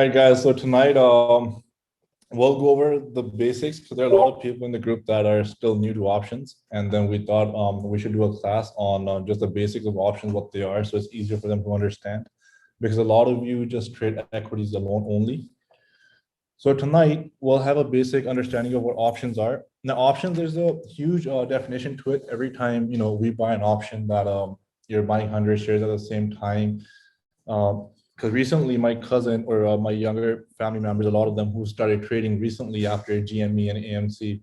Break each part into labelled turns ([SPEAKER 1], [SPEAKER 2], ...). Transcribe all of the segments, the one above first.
[SPEAKER 1] right, guys. So tonight, we'll go over the basics because there are a lot of people in the group that are still new to options, and then we thought we should do a class on just the basics of options, what they are, so it's easier for them to understand. Because a lot of you just trade equities alone only. So tonight we'll have a basic understanding of what options are. Now, options, there's a huge definition to it. Every time we buy an option that you're buying 100 shares at the same time. Because recently my cousin or my younger family members, a lot of them who started trading recently after GME and AMC,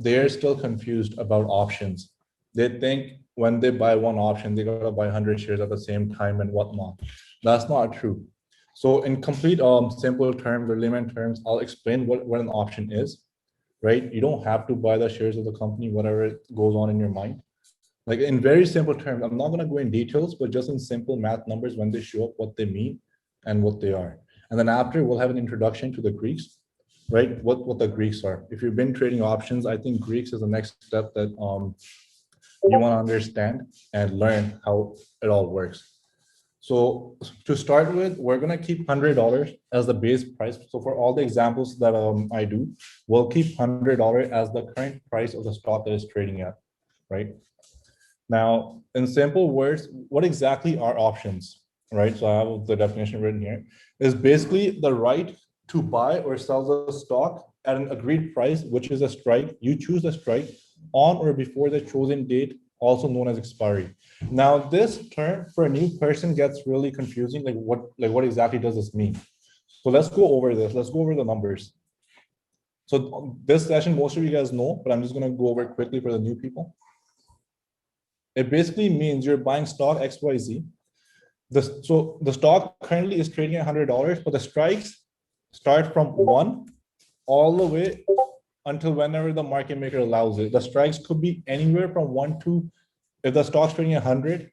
[SPEAKER 1] they're still confused about options. They think when they buy one option, they gotta buy 100 shares at the same time and whatnot. That's not true. So in complete simple terms or layman terms, I'll explain what an option is, right? You don't have to buy the shares of the company, whatever goes on in your mind. Like in very simple terms, I'm not going to go in details, but just in simple math numbers, when they show up, what they mean and what they are. And then after, we'll have an introduction to the Greeks, right? What the Greeks are. If you've been trading options, I think Greeks is the next step that you want to understand and learn how it all works. So to start with, we're going to keep $100 as the base price. So for all the examples that I do, we'll keep $100 as the current price of the stock that is trading at, right? Now, in simple words, what exactly are options, right? So I have the definition written here, is basically the right to buy or sell the stock at an agreed price, which is a strike. You choose a strike on or before the chosen date, also known as expiry. Now, this term for a new person gets really confusing. Like what exactly does this mean? So let's go over this. Let's go over the numbers. So this session, most of you guys know, but I'm just going to go over it quickly for the new people. It basically means you're buying stock XYZ. So the stock currently is trading at $100, but the strikes start from 1 all the way until whenever the market maker allows it. The strikes could be anywhere from 1 to, if the stock's trading at 100,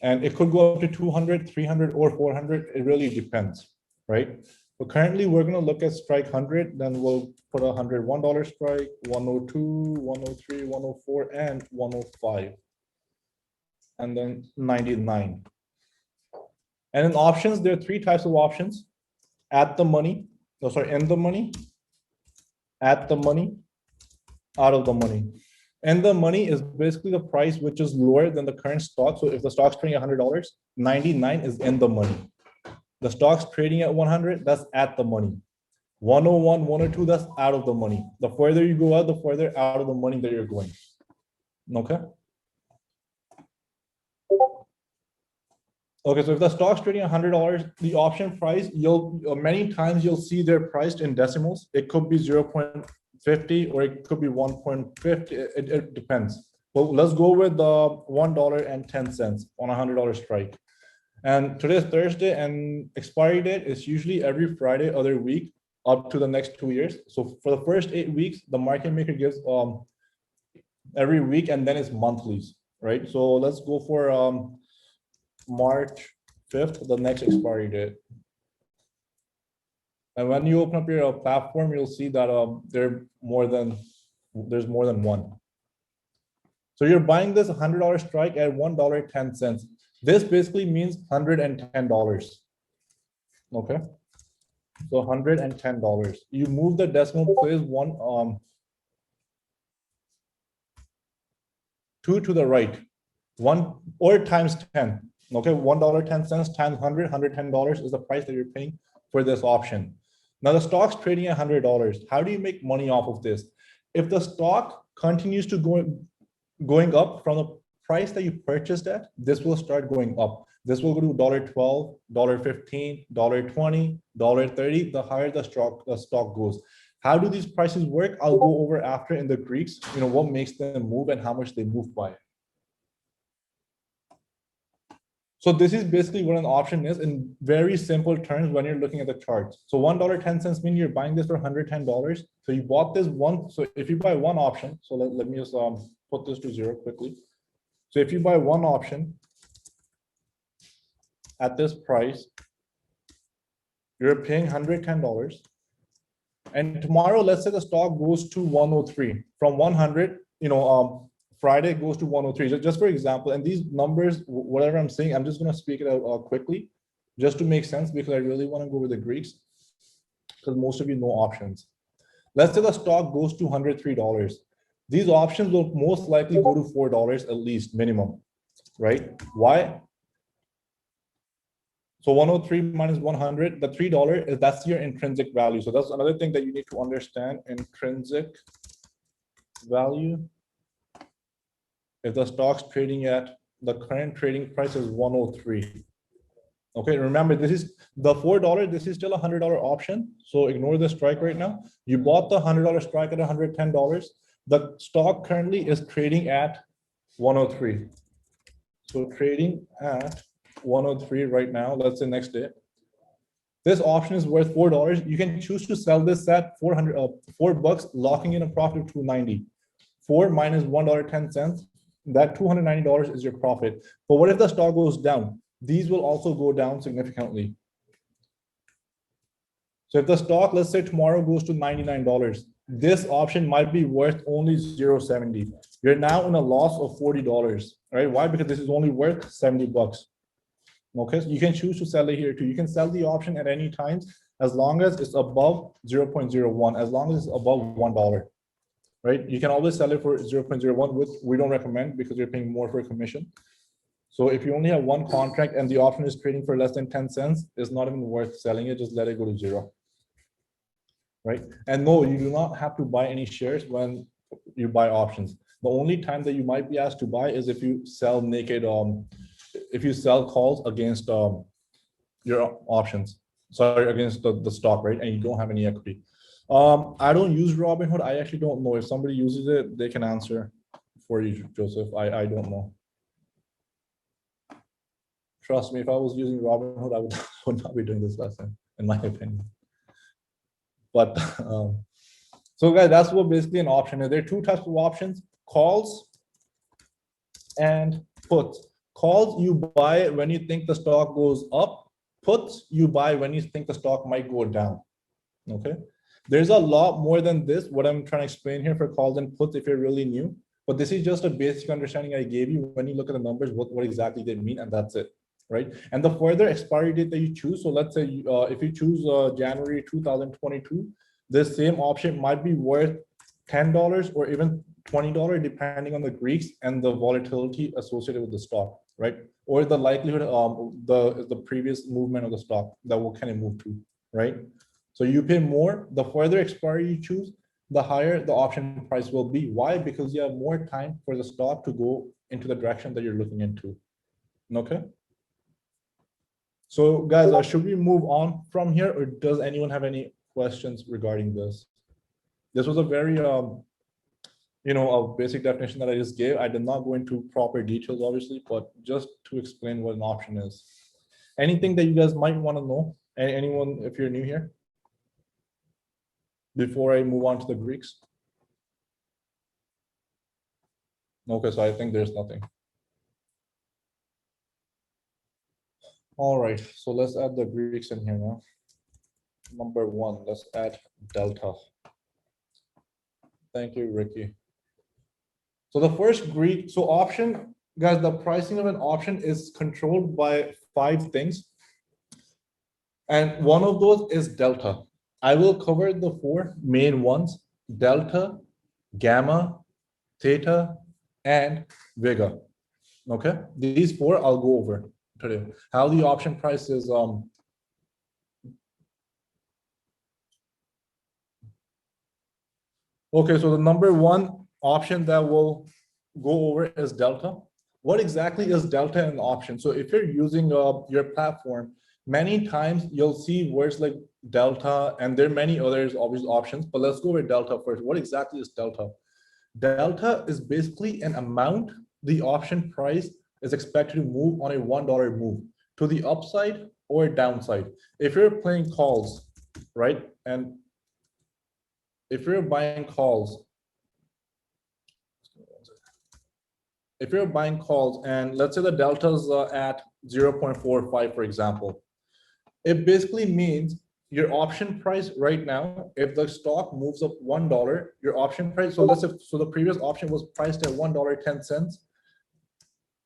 [SPEAKER 1] and it could go up to 200, 300, or 400. It really depends, right? But currently, we're going to look at strike 100. Then we'll put a $101 strike, 102, 103, 104, and 105. And then 99. And in options, there are 3 types of options: in the money, at the money, out of the money. And the money is basically the price which is lower than the current stock. So if the stock's trading at $100, 99 is in the money. The stock's trading at 100, that's at the money. 101, 102, that's out of the money. The further you go out, the further out of the money that you're going. Okay. Okay, so if the stock's trading $100, the option price, many times you'll see they're priced in decimals. It could be 0.50 or it could be 1.50. It depends. Well, let's go with the $1.10 on a $100 strike. And today's Thursday, and expiry date is usually every Friday other week up to the next 2 years. So for the first 8 weeks, the market maker gives every week, and then it's monthlies, right? So let's go for March 5th, the next expiry date. And when you open up your platform, you'll see that there's more than one. So you're buying this $100 strike at $1.10. This basically means $110. Okay. So $110. You move the decimal place 2 to the right, 1 or times 10. Okay, $1.10 times 100, $110 is the price that you're paying for this option. Now the stock's trading at $100. How do you make money off of this? If the stock continues to going up from the price that you purchased at, this will start going up. This will go to $1.12, $1.15, $1.20, $1.30. The higher the stock goes. How do these prices work? I'll go over after in the Greeks. What makes them move and how much they move by. So this is basically what an option is in very simple terms when you're looking at the charts. So $1.10 means you're buying this for $110. So you bought this one. So if you buy one option, so let me just put this to 0 quickly. So if you buy one option at this price, you're paying $110. And tomorrow, let's say the stock goes to 103 from 100, Friday goes to 103, just for example. And these numbers, whatever I'm saying, I'm just going to speak it out quickly. just to make sense, because I really want to go with the Greeks, because most of you know options. Let's say the stock goes to $103. These options will most likely go to $4 at least minimum, right? Why? So 103 minus 100, the $3 is, that's your intrinsic value. So that's another thing that you need to understand, intrinsic value. If the stock's trading at, the current trading price is 103. Okay, remember this is the $4, this is still a $100 option. So ignore the strike right now. You bought the $100 strike at $110. The stock currently is trading at 103. So trading at 103 right now, let's say next day. This option is worth $4. You can choose to sell this at $4, locking in a profit of $290. 4 minus $1.10, that $290 is your profit. But what if the stock goes down? These will also go down significantly. So if the stock, let's say tomorrow, goes to $99, this option might be worth only $0.70. You're now in a loss of $40, right? Why? Because this is only worth $70. Okay, so you can choose to sell it here too. You can sell the option at any time as long as it's above 0.01, as long as it's above $1, right? You can always sell it for 0.01, which we don't recommend because you're paying more for a commission. So if you only have one contract and the option is trading for less than 10 cents, it's not even worth selling it. Just let it go to zero, right? And no, you do not have to buy any shares when you buy options. The only time that you might be asked to buy is if you sell naked, if you sell calls against your options, sorry, against the stock, right? And you don't have any equity. I don't use Robinhood. I actually don't know. If somebody uses it, they can answer for you, Joseph. I don't know. Trust me, if I was using Robinhood, I would not be doing this lesson, in my opinion. But so guys, that's what basically an option is. There are two types of options: calls and puts. Calls you buy when you think the stock goes up. Puts you buy when you think the stock might go down. Okay. There's a lot more than this, what I'm trying to explain here for calls and puts if you're really new. But this is just a basic understanding I gave you. When you look at the numbers, what exactly they mean, and that's it, right? And the further expiry date that you choose, so let's say if you choose January 2022, this same option might be worth $10 or even $20, depending on the Greeks and the volatility associated with the stock, right? Or the likelihood of the previous movement of the stock that will kind of move to, right? So you pay more, the further expiry you choose, the higher the option price will be. Why? Because you have more time for the stock to go into the direction that you're looking into. Okay. So guys, should we move on from here, or does anyone have any questions regarding this? This was a very, a basic definition that I just gave. I did not go into proper details, obviously, but just to explain what an option is. Anything that you guys might want to know? Anyone, if you're new here? Before I move on to the Greeks. Okay, so I think there's nothing. All right, so let's add the Greeks in here now. Number one, let's add delta. Thank you, Ricky. So the first Greek, so option, guys, the pricing of an option is controlled by 5 things. And one of those is delta. I will cover the 4 main ones: delta, gamma, theta, and vega. Okay, these 4 I'll go over today. How the option price is okay, so the number 1 option that we'll go over is delta. What exactly is delta in the option? So if you're using your platform, many times you'll see words like delta, and there are many others obvious options, but let's go with delta first. What exactly is delta? Delta is basically an amount the option price is expected to move on a $1 move to the upside or downside. If you're playing calls, right? And if you're buying calls, and let's say the delta's at 0.45, for example, it basically means your option price right now, if the stock moves up $1, your option price, so let's say, so the previous option was priced at $1.10.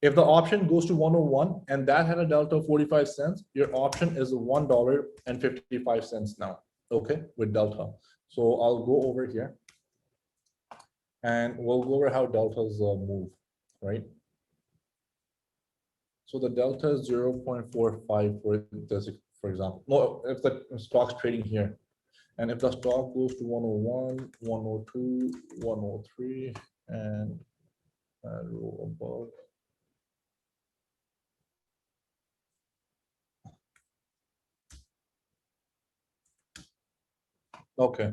[SPEAKER 1] If the option goes to 101 and that had a delta of 45 cents, your option is $1.55 now, okay, with delta. So I'll go over here and we'll go over how deltas move, right? So the delta is 0.45 for this, for example. No, if the stock's trading here, and if the stock goes to 101, 102, 103, and row above. Okay.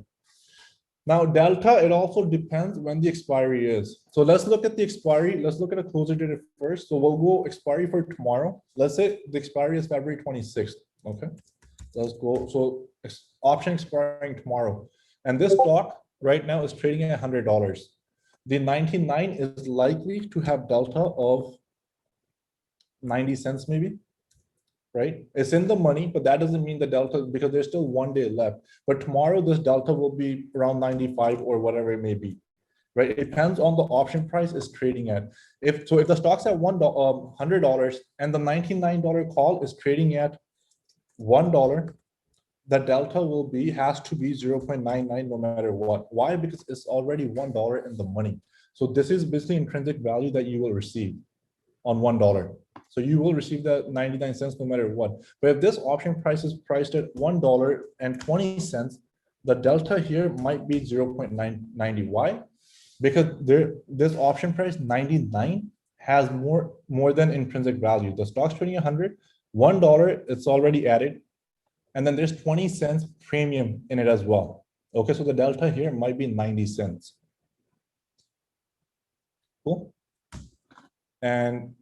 [SPEAKER 1] Now delta, it also depends when the expiry is. So let's look at the expiry. Let's look at a closer date first. So we'll go expiry for tomorrow. Let's say the expiry is February 26th. Okay. Let's go. So option expiring tomorrow. And this stock right now is trading at $100. The 99 is likely to have delta of 90 cents maybe, right? It's in the money, but that doesn't mean the delta, because there's still 1 day left. But tomorrow this delta will be around 95 or whatever it may be, right? It depends on the option price is trading at. If the stock's at $100 and the $99 call is trading at $1, the delta has to be 0.99 no matter what. Why? Because it's already $1 in the money. So this is basically intrinsic value that you will receive on $1. So you will receive that 99 cents no matter what. But if this option price is priced at $1.20, the delta here might be 0.990. Why? Because this option price 99 has more than intrinsic value. The stock's trading 100, $1, it's already added. And then there's 20 cents premium in it as well. Okay, so the delta here might be 90 cents. Cool. And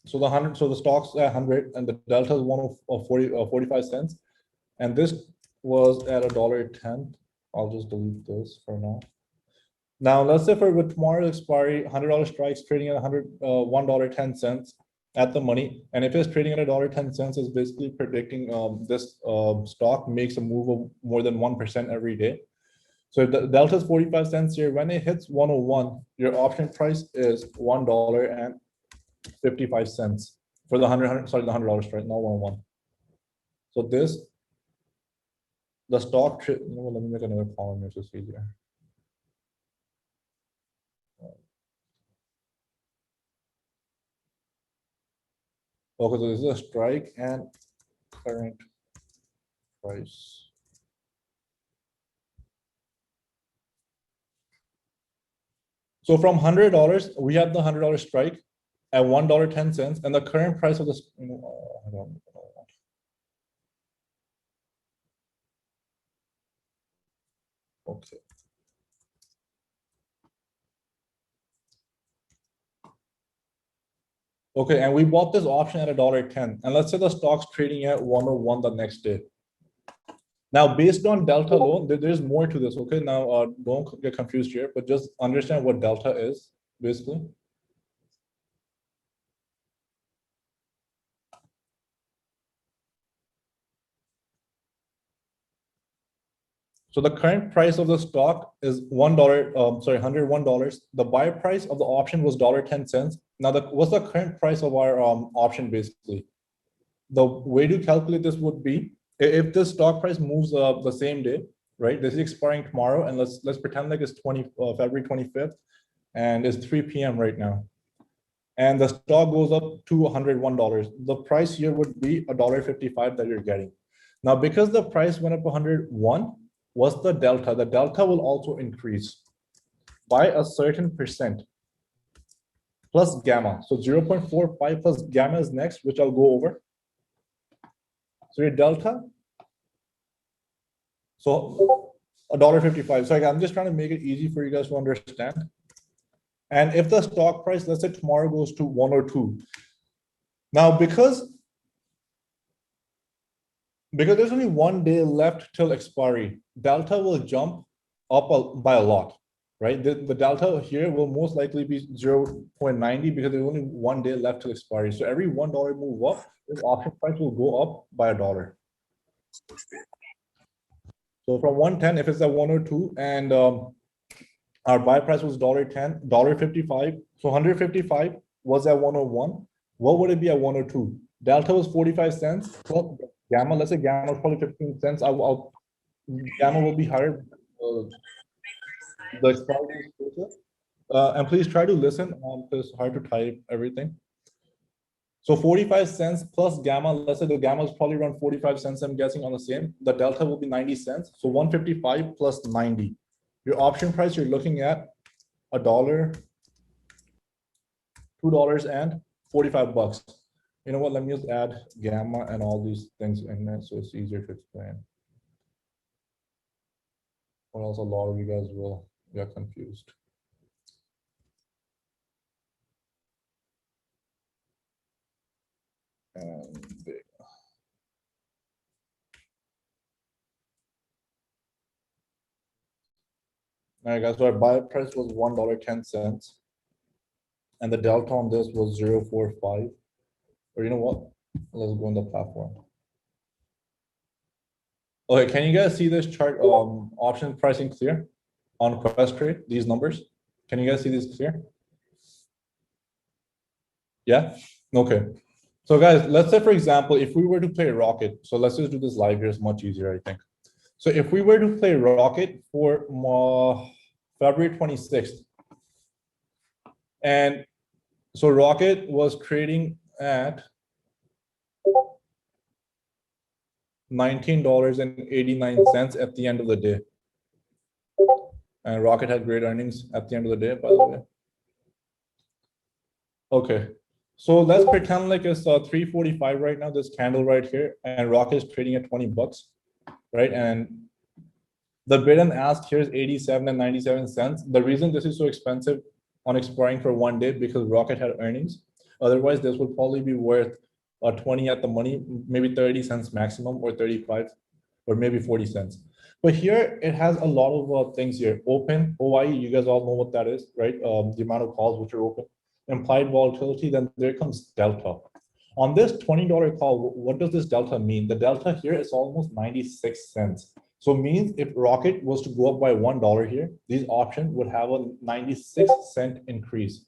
[SPEAKER 1] so the stock's at 100 and the delta is 45 cents. And this was at $1.10. I'll just delete this for now. Now let's say for with tomorrow's expiry, $100 strikes trading at $1.10 at the money. And if it's trading at $1.10, it's basically predicting this stock makes a move of more than 1% every day. So the delta is 45 cents here. When it hits 101, your option price is $1.55 for the $100 strike, not 101. So the stock, let me make another column here so it's easier. Okay, so this is a strike and current price. So from $100, we have the $100 strike at $1.10, and the current price of this. Okay. Okay, and we bought this option at $1.10, and let's say the stock's trading at 101 the next day. Now, based on delta alone, there's more to this. Okay, now don't get confused here, but just understand what delta is basically. So the current price of the stock is $101. The buy price of the option was $1.10. Now, what's the current price of our option basically? The way to calculate this would be if the stock price moves the same day, right? This is expiring tomorrow, and let's pretend like it's February 25th, and it's 3 p.m. right now. And the stock goes up to $101. The price here would be $1.55 that you're getting. Now, because the price went up 101, what's the delta? The delta will also increase by a certain percent plus gamma. So 0.45 plus gamma is next, which I'll go over. So your delta, so $1.55. So I'm just trying to make it easy for you guys to understand. And if the stock price, let's say tomorrow goes to 102. Now, because there's only 1 day left till expiry, delta will jump up by a lot, right? The delta here will most likely be 0.90 because there's only 1 day left till expiry. So every $1 move up, this option price will go up by $1. So from 110, if it's at 102, and our buy price was $1.10, $1.55, so 155 was at 101, what would it be at 102? Delta was 45 cents plus gamma. Let's say gamma is probably 15 cents. Gamma will be higher. The expiry is closer. And please try to listen because it's hard to type everything. So 45 cents plus gamma, let's say the gamma is probably around 45 cents, I'm guessing on the same. The delta will be 90 cents. So 155 plus 90. Your option price, you're looking at $1, $2 and 45 bucks. You know what, let me just add gamma and all these things in there so it's easier to explain. Or else a lot of you guys will get confused. And there. All right, guys, so our buy price was $1.10. And the delta on this was 0.45. Or you know what? Let's go on the platform. Okay, can you guys see this chart option pricing clear on Questrade, these numbers? Can you guys see this clear? Yeah? Okay. So guys, let's say for example, if we were to play Rocket, so let's just do this live here, it's much easier, I think. So if we were to play Rocket for February 26th, and so Rocket was trading at $19.89 at the end of the day. And Rocket had great earnings at the end of the day, by the way. Okay, so let's pretend like it's 345 right now, this candle right here, and Rocket is trading at 20 bucks, right? And the bid and ask here is 87 and 97 cents. The reason this is so expensive on expiring for 1 day because Rocket had earnings. Otherwise, this would probably be worth 20 at the money, maybe 30 cents maximum, or 35, or maybe 40 cents. But here it has a lot of things here. Open, OIE, you guys all know what that is, right? The amount of calls which are open. Implied volatility, then there comes delta. On this $20 call, what does this delta mean? The delta here is almost 96 cents. So it means if Rocket was to go up by $1 here, these options would have a 96-cent increase,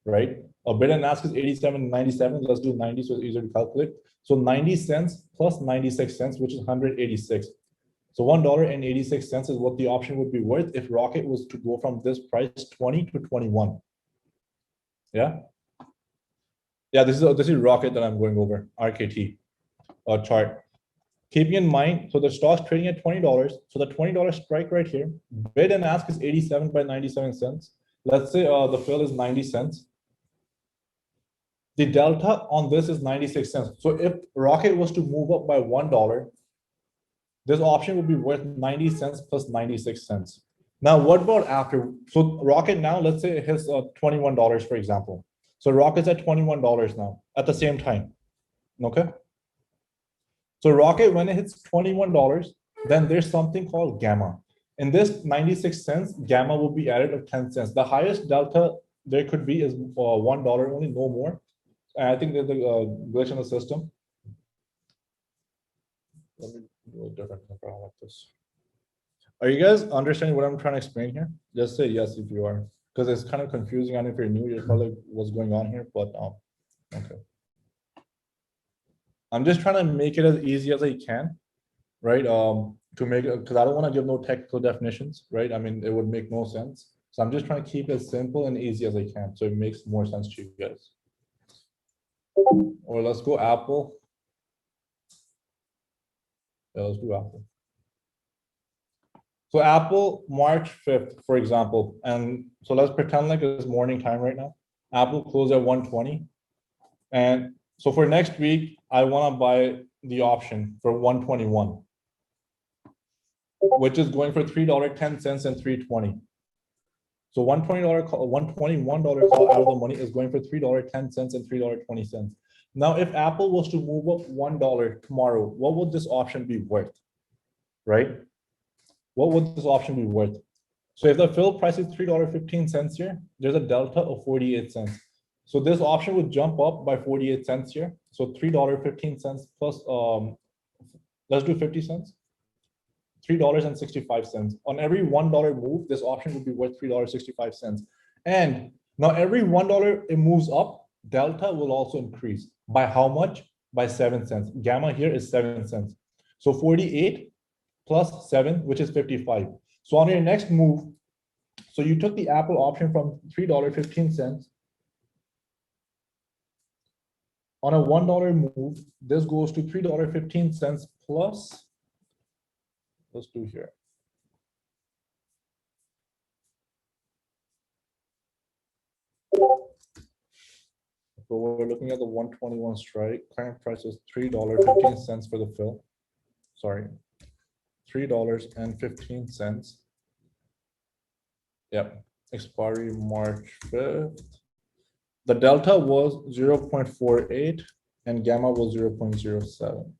[SPEAKER 1] right? A bid and ask is 87 and 97. Let's do 90 so it's easier to calculate. So 90 cents plus 96 cents, which is 186. So $1.86 is what the option would be worth if Rocket was to go from this price 20 to 21. Yeah. Yeah, this is Rocket that I'm going over, RKT chart. Keeping in mind, so the stock's trading at $20. So the $20 strike right here, bid and ask is 87 by 97 cents. Let's say the fill is 90 cents. The delta on this is 96 cents. So if Rocket was to move up by $1, this option would be worth 90 cents plus 96 cents. Now, what about after? So Rocket now, let's say it hits $21, for example. So Rocket's at $21 now at the same time, okay? So Rocket, when it hits $21, then there's something called gamma. In this 96 cents, gamma will be added of 10 cents. The highest delta there could be is $1 only, no more. And I think there's a glitch in the system. Let me do a different example like this. Are you guys understanding what I'm trying to explain here? Just say yes if you are, because it's kind of confusing. And if you're new, you're probably what's going on here, but okay. I'm just trying to make it as easy as I can, right? To make it, because I don't want to give no technical definitions, right? I mean, it would make no sense. So I'm just trying to keep it as simple and easy as I can, so it makes more sense to you guys. Or let's go Apple. Yeah, let's do Apple. So Apple, March 5th, for example, and so let's pretend like it's morning time right now. Apple closed at 120, and so for next week, I want to buy the option for 121, which is going for $3.10 and $3.20. So $121 call out of the money is going for $3.10 and $3.20. Now, if Apple was to move up $1 tomorrow, what would this option be worth, right? What would this option be worth? So if the fill price is $3.15 here, there's a delta of 48 cents. So this option would jump up by 48 cents here. So $3.15 plus, let's do 50 cents. $3.65. On every $1 move, this option would be worth $3.65. And now every $1 it moves up, delta will also increase. By how much? By 7 cents. Gamma here is 7 cents. So 48 plus 7, which is 55. So on your next move, so you took the Apple option from $3.15. On a $1 move, this goes to $3.15 plus, let's do here. So we're looking at the 121 strike. Current price is $3.15 for the fill. Sorry, $3.15. Yep, expiry March 5th. The delta was 0.48 and gamma was 0.07.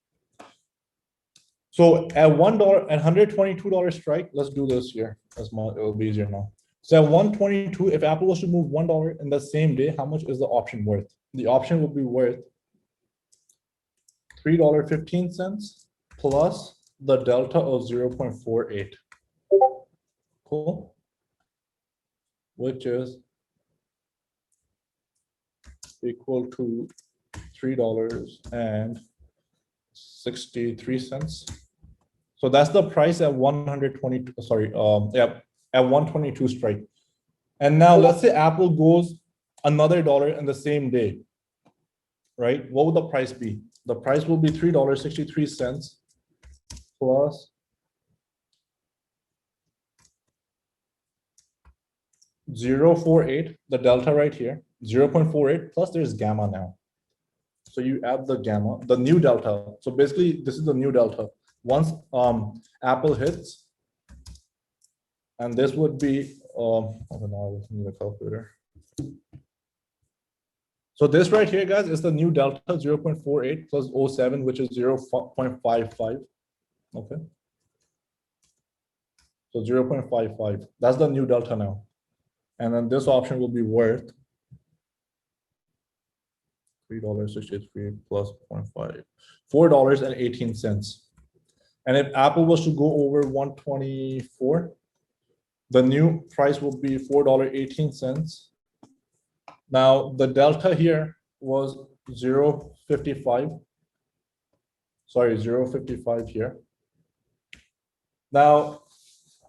[SPEAKER 1] So at $1 and $122 strike, let's do this here. It'll be easier now. So at 122, if Apple was to move $1 in the same day, how much is the option worth? The option will be worth $3.15 plus the delta of 0.48. Cool. Which is equal to $3.63. So that's the price at 122. Sorry, yeah, at 122 strike. And now let's say Apple goes another dollar in the same day, right? What would the price be? The price will be $3.63 plus 0.48, the delta right here, 0.48 plus there's gamma now. So you add the gamma, the new delta. So basically this is the new delta. Once Apple hits, and this would be, I don't know, I need a calculator. So this right here, guys, is the new delta, 0.48 plus 0.7, which is 0.55. Okay. So 0.55, that's the new delta now. And then this option will be worth $3.63 plus 0.5, $4.18. And if Apple was to go over 124, the new price will be $4.18. Now the delta here was 0.55. Sorry, 0.55 here. Now,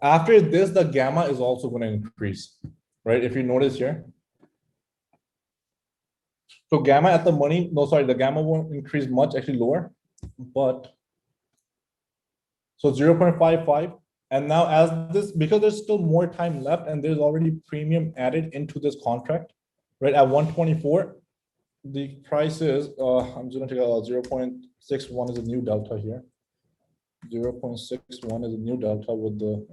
[SPEAKER 1] after this, the gamma is also going to increase, right? If you notice here. So gamma at the money, no, sorry, the gamma won't increase much, actually lower, but so 0.55. And now as this, because there's still more time left and there's already premium added into this contract, right? At 124, the price is, I'm just gonna take a 0.61 is a new delta here. 0.61 is a new delta with the,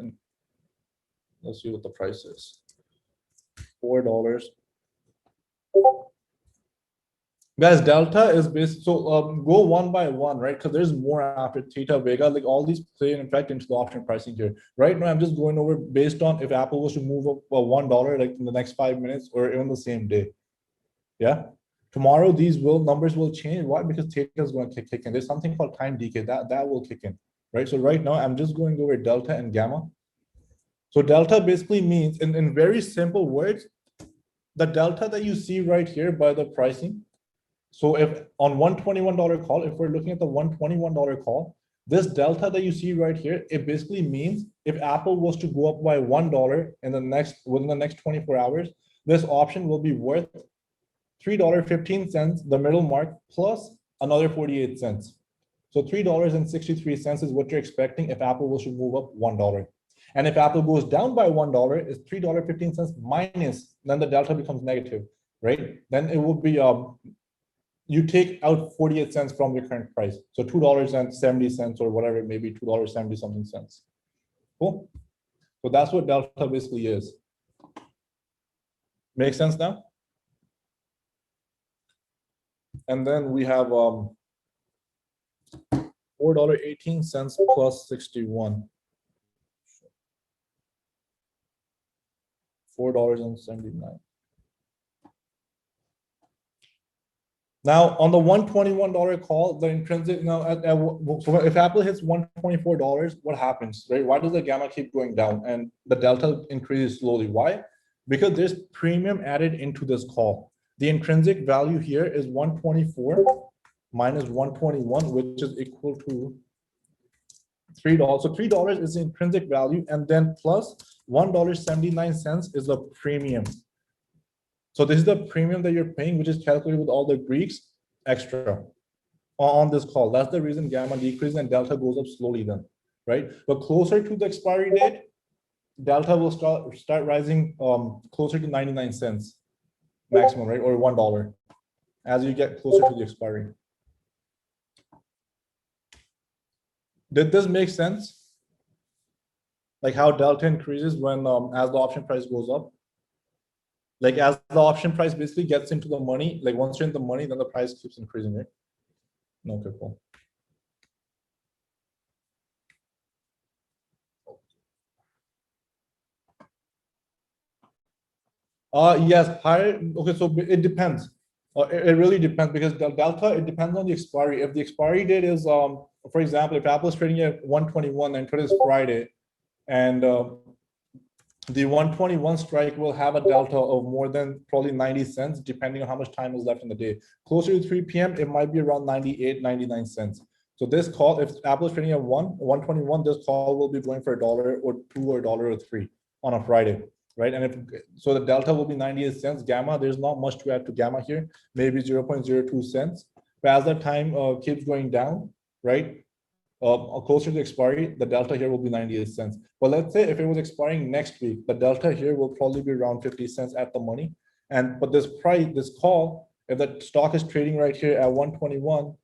[SPEAKER 1] let's see what the price is. $4. Guys, delta is based, so go one by one, right? Because there's more after theta, vega, like all these play an effect into the option pricing here. Right now, I'm just going over based on if Apple was to move up $1 like in the next 5 minutes or even the same day. Yeah. Tomorrow, these numbers will change. Why? Because theta is going to kick in. There's something called time decay that will kick in, right? So right now, I'm just going over delta and gamma. So delta basically means, in very simple words, the delta that you see right here by the pricing. So if on $121 call, if we're looking at the $121 call, this delta that you see right here, it basically means if Apple was to go up by $1 in within the next 24 hours, this option will be worth $3.15, the middle mark, plus another 48 cents. So $3.63 is what you're expecting if Apple was to move up $1. And if Apple goes down by $1, it's $3.15 minus, then the delta becomes negative, right? Then it would be you take out 48 cents from your current price. So $2.70 or whatever it may be, $2.70 something cents. Cool. So that's what delta basically is. Make sense now? And then we have $4.18 plus 61. $4.79. Now on the $121 call, the intrinsic now so if Apple hits $124, what happens, right? Why does the gamma keep going down and the delta increases slowly? Why? Because there's premium added into this call. The intrinsic value here is 124 minus 121, which is equal to $3. So $3 is the intrinsic value, and then plus $1.79 is the premium. So this is the premium that you're paying, which is calculated with all the Greeks extra on this call. That's the reason gamma decreases and delta goes up slowly then, right? But closer to the expiry date, delta will start rising closer to 99 cents maximum, right? Or $1 as you get closer to the expiry. Did this make sense? Like how delta increases when as the option price goes up? Like as the option price basically gets into the money, like once you're in the money, then the price keeps increasing, right? Okay, cool. Yes, higher. Okay, so it depends. It really depends because delta, it depends on the expiry. If the expiry date is, for example, if Apple is trading at 121 and today is Friday, and the 121 strike will have a delta of more than probably 90 cents, depending on how much time is left in the day. Closer to 3 p.m., it might be around 98, 99 cents. So this call, if Apple is trading at 121, this call will be going for $1 or $2 or $1 or $3 on a Friday, right? And if so, the delta will be 98 cents. Gamma, there's not much to add to gamma here, maybe 0.02 cents. But as the time keeps going down, right? Closer to the expiry, the delta here will be 98 cents. But let's say if it was expiring next week, the delta here will probably be around 50 cents at the money. But this price, this call, if the stock is trading right here at 121,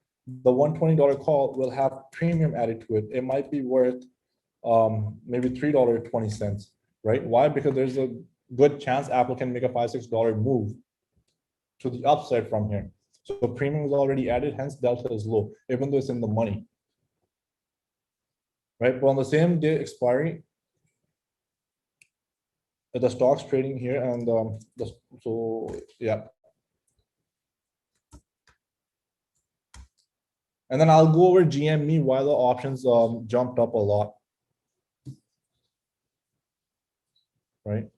[SPEAKER 1] the $120 call will have premium added to it. It might be worth maybe $3.20, right? Why? Because there's a good chance Apple can make a $5-6 move to the upside from here. So premium is already added, hence delta is low, even though it's in the money. Right, but on the same day expiry, the stock's trading here, and so yeah. And then I'll go over GME while the options jumped up a lot. Right.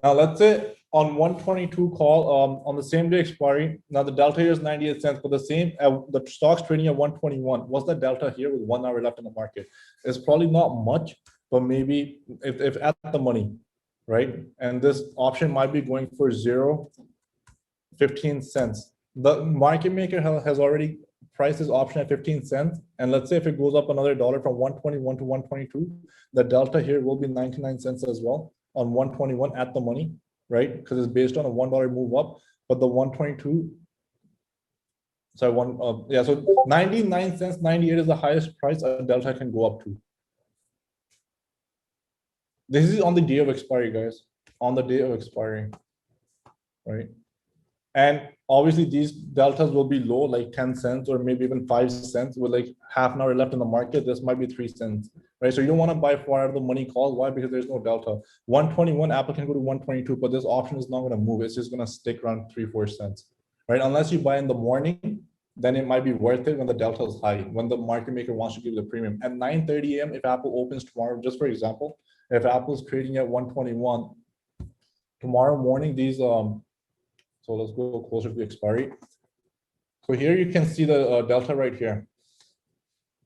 [SPEAKER 1] Now let's say on 122 call on the same day expiry. Now the delta here is 98 cents, but the same the stock's trading at 121. What's the delta here with 1 hour left in the market? It's probably not much, but maybe if at the money, right? And this option might be going for 0.15 cents. The market maker has already priced this option at 15 cents. And let's say if it goes up another $1 from 121 to 122, the delta here will be 99 cents as well on 121 at the money, right? Because it's based on a $1 move up, but the 122, sorry, so 99 cents, 98 is the highest price a delta can go up to. This is on the day of expiry, guys, on the day of expiry, right? And obviously these deltas will be low, like 10 cents or maybe even 5 cents with like half an hour left in the market. This might be 3 cents, right? So you don't want to buy far out of the money call. Why? Because there's no delta. 121, Apple can go to 122, but this option is not going to move. It's just going to stick around 3-4 cents, right? Unless you buy in the morning, then it might be worth it when the delta is high, when the market maker wants to give the premium. At 9:30 a.m., if Apple opens tomorrow, just for example, if Apple's trading at 121, tomorrow morning, these so let's go closer to the expiry. So here you can see the delta right here.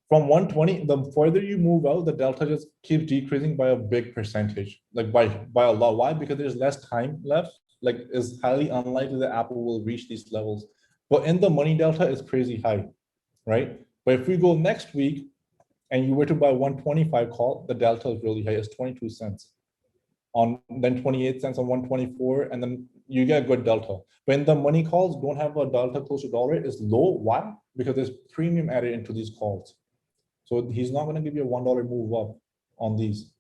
[SPEAKER 1] From 120, the further you move out, the delta just keeps decreasing by a big percentage, like by a lot. Why? Because there's less time left. Like it's highly unlikely that Apple will reach these levels. But in the money delta is crazy high, right? But if we go next week and you were to buy 125 call, the delta is really high. It's 22 cents. On then 28 cents on 124, and then you get a good delta. When the money calls don't have a delta close to $1, it's low. Why? Because there's premium added into these calls. So he's not going to give you a $1 move up on these.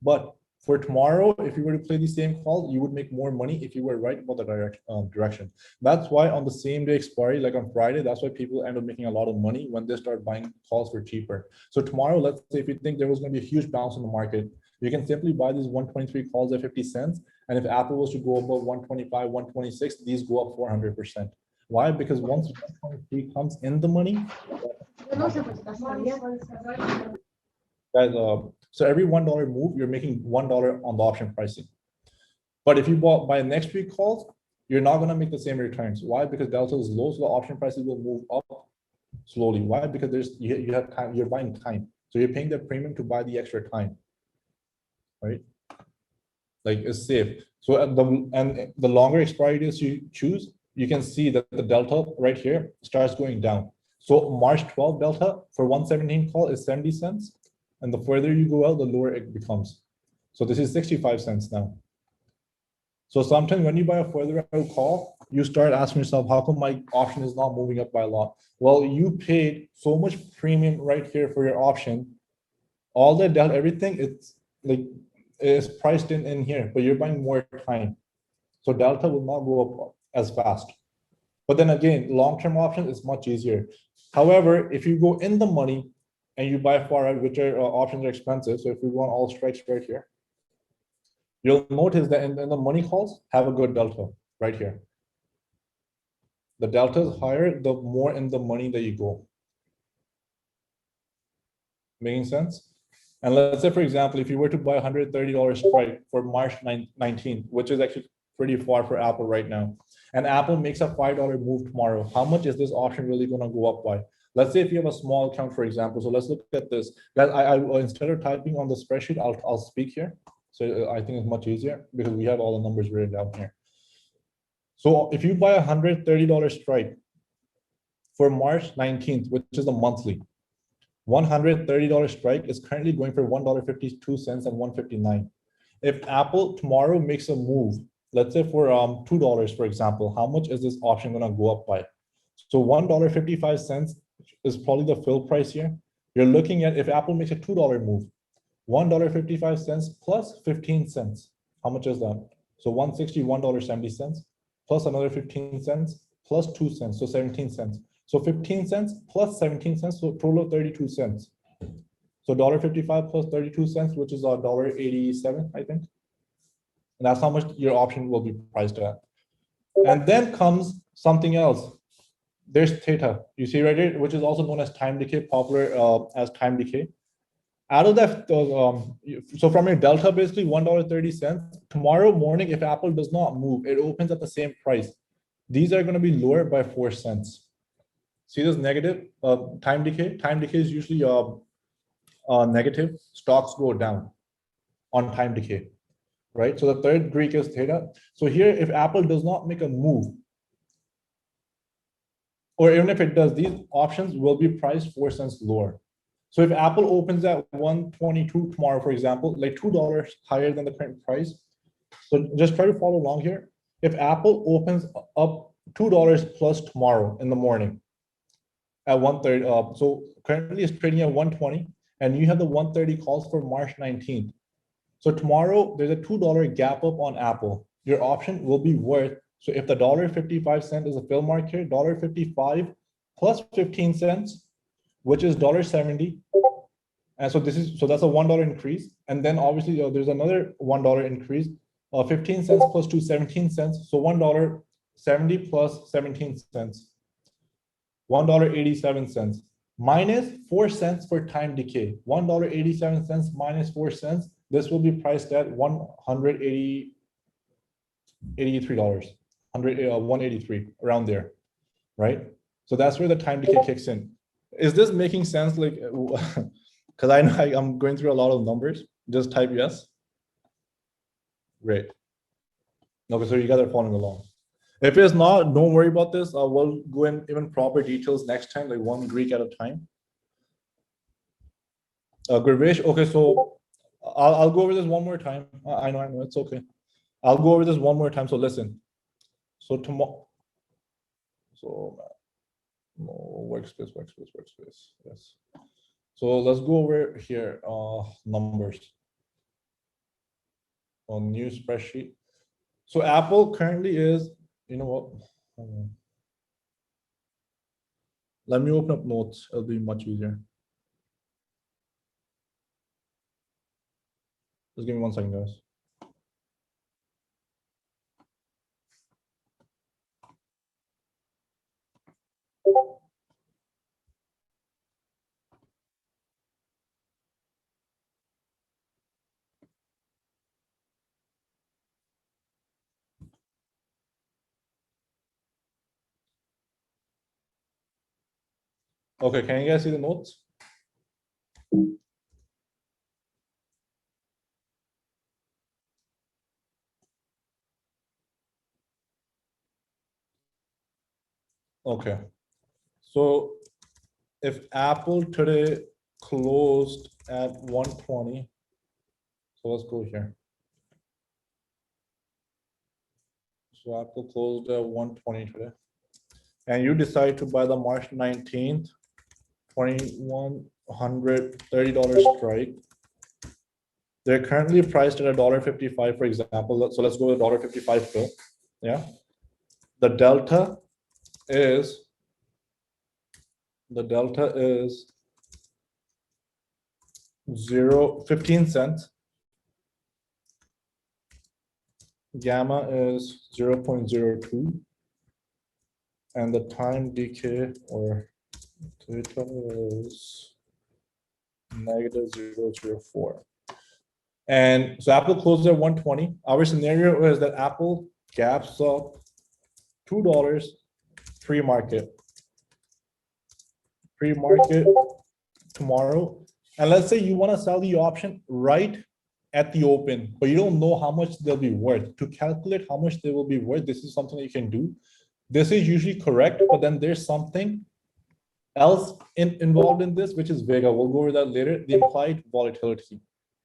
[SPEAKER 1] But for tomorrow, if you were to play the same call, you would make more money if you were right about the direction. That's why on the same day expiry, like on Friday, that's why people end up making a lot of money when they start buying calls for cheaper. So tomorrow, let's say if you think there was going to be a huge bounce in the market, you can simply buy these 123 calls at 50 cents. And if Apple was to go above 125, 126, these go up 400%. Why? Because once 123 comes in the money, guys, so every $1 move, you're making $1 on the option pricing. But if you buy next week calls, you're not going to make the same returns. Why? Because delta is low, so the option prices will move up slowly. Why? Because you have time, you're buying time. So you're paying the premium to buy the extra time, right? Like it's safe. So the longer expiry dates you choose, you can see that the delta right here starts going down. So March 12 delta for 117 call is 70 cents. And the further you go out, the lower it becomes. So this is 65 cents now. So sometimes when you buy a further out call, you start asking yourself, how come my option is not moving up by a lot? Well, you paid so much premium right here for your option. All the delta, everything, it's like is priced in here, but you're buying more time. So delta will not go up as fast. But then again, long-term option is much easier. However, if you go in the money and you buy far out, which are options are expensive. So if we want all strikes right here, you'll notice that in the money calls have a good delta right here. The delta is higher, the more in the money that you go. Making sense? And let's say, for example, if you were to buy $130 strike for March 19th, which is actually pretty far for Apple right now, and Apple makes a $5 move tomorrow, how much is this option really going to go up by? Let's say if you have a small account, for example. So let's look at this. Guys, I instead of typing on the spreadsheet, I'll speak here. So I think it's much easier because we have all the numbers written down here. So if you buy a $130 strike for March 19th, which is a monthly, $130 strike is currently going for $1.52 and $1.59. If Apple tomorrow makes a move, let's say for $2, for example, how much is this option going to go up by? So $1.55 is probably the fill price here. You're looking at if Apple makes a $2 move, $1.55 plus 15 cents. How much is that? So $161.70 plus another 15 cents plus 2 cents, so 17 cents. So 15 cents plus 17 cents, so total of 32 cents. So $1.55 plus 32 cents, which is $1.87, I think. And that's how much your option will be priced at. And then comes something else. There's theta. You see right here, which is also known as time decay, popular as time decay. Out of that, so from your delta, basically $1.30. Tomorrow morning, if Apple does not move, it opens at the same price. These are going to be lower by 4 cents. See this negative time decay? Time decay is usually negative. Stocks go down on time decay, right? So the third Greek is theta. So here, if Apple does not make a move, or even if it does, these options will be priced 4 cents lower. So if Apple opens at 122 tomorrow, for example, like $2 higher than the current price. So just try to follow along here. If Apple opens up $2 plus tomorrow in the morning at 1:30, so currently it's trading at 120, and you have the 130 calls for March 19th. So tomorrow there's a $2 gap up on Apple. Your option will be worth, so if the $1.55 is a fill mark here, $1.55 plus 15 cents, which is $1.70. And so that's a $1 increase. And then obviously there's another $1 increase, 15 cents plus 2, 17 cents. So $1.70 plus 17 cents, $1.87 minus 4 cents for time decay. $1.87 minus 4 cents. This will be priced at $183, 183 around there, right? So that's where the time decay kicks in. Is this making sense? Like, because I know I'm going through a lot of numbers. Just type yes. Great. Okay, so you guys are following along. If it's not, don't worry about this. We'll go in even proper details next time, like one Greek at a time. Gurvesh, okay, so I'll go over this one more time. I know, it's okay. I'll go over this one more time. So listen. So tomorrow, so workspace. Yes. So let's go over here, numbers on new spreadsheet. So Apple currently is, you know what? Let me open up notes. It'll be much easier. Just give me 1 second, guys. Okay, can you guys see the notes? Okay, so if Apple today closed at 120, so let's go here. So Apple closed at 120 today. And you decide to buy the March 19th, $2,130 strike. They're currently priced at $1.55, for example. So let's go with $1.55 fill. Yeah. The delta is 15 cents. Gamma is 0.02. And the time decay or theta is -0.004. And so Apple closed at 120. Our scenario is that Apple gaps up $2 pre-market tomorrow. And let's say you want to sell the option right at the open, but you don't know how much they'll be worth. To calculate how much they will be worth, this is something that you can do. This is usually correct, but then there's something else involved in this, which is Vega. We'll go over that later. The implied volatility.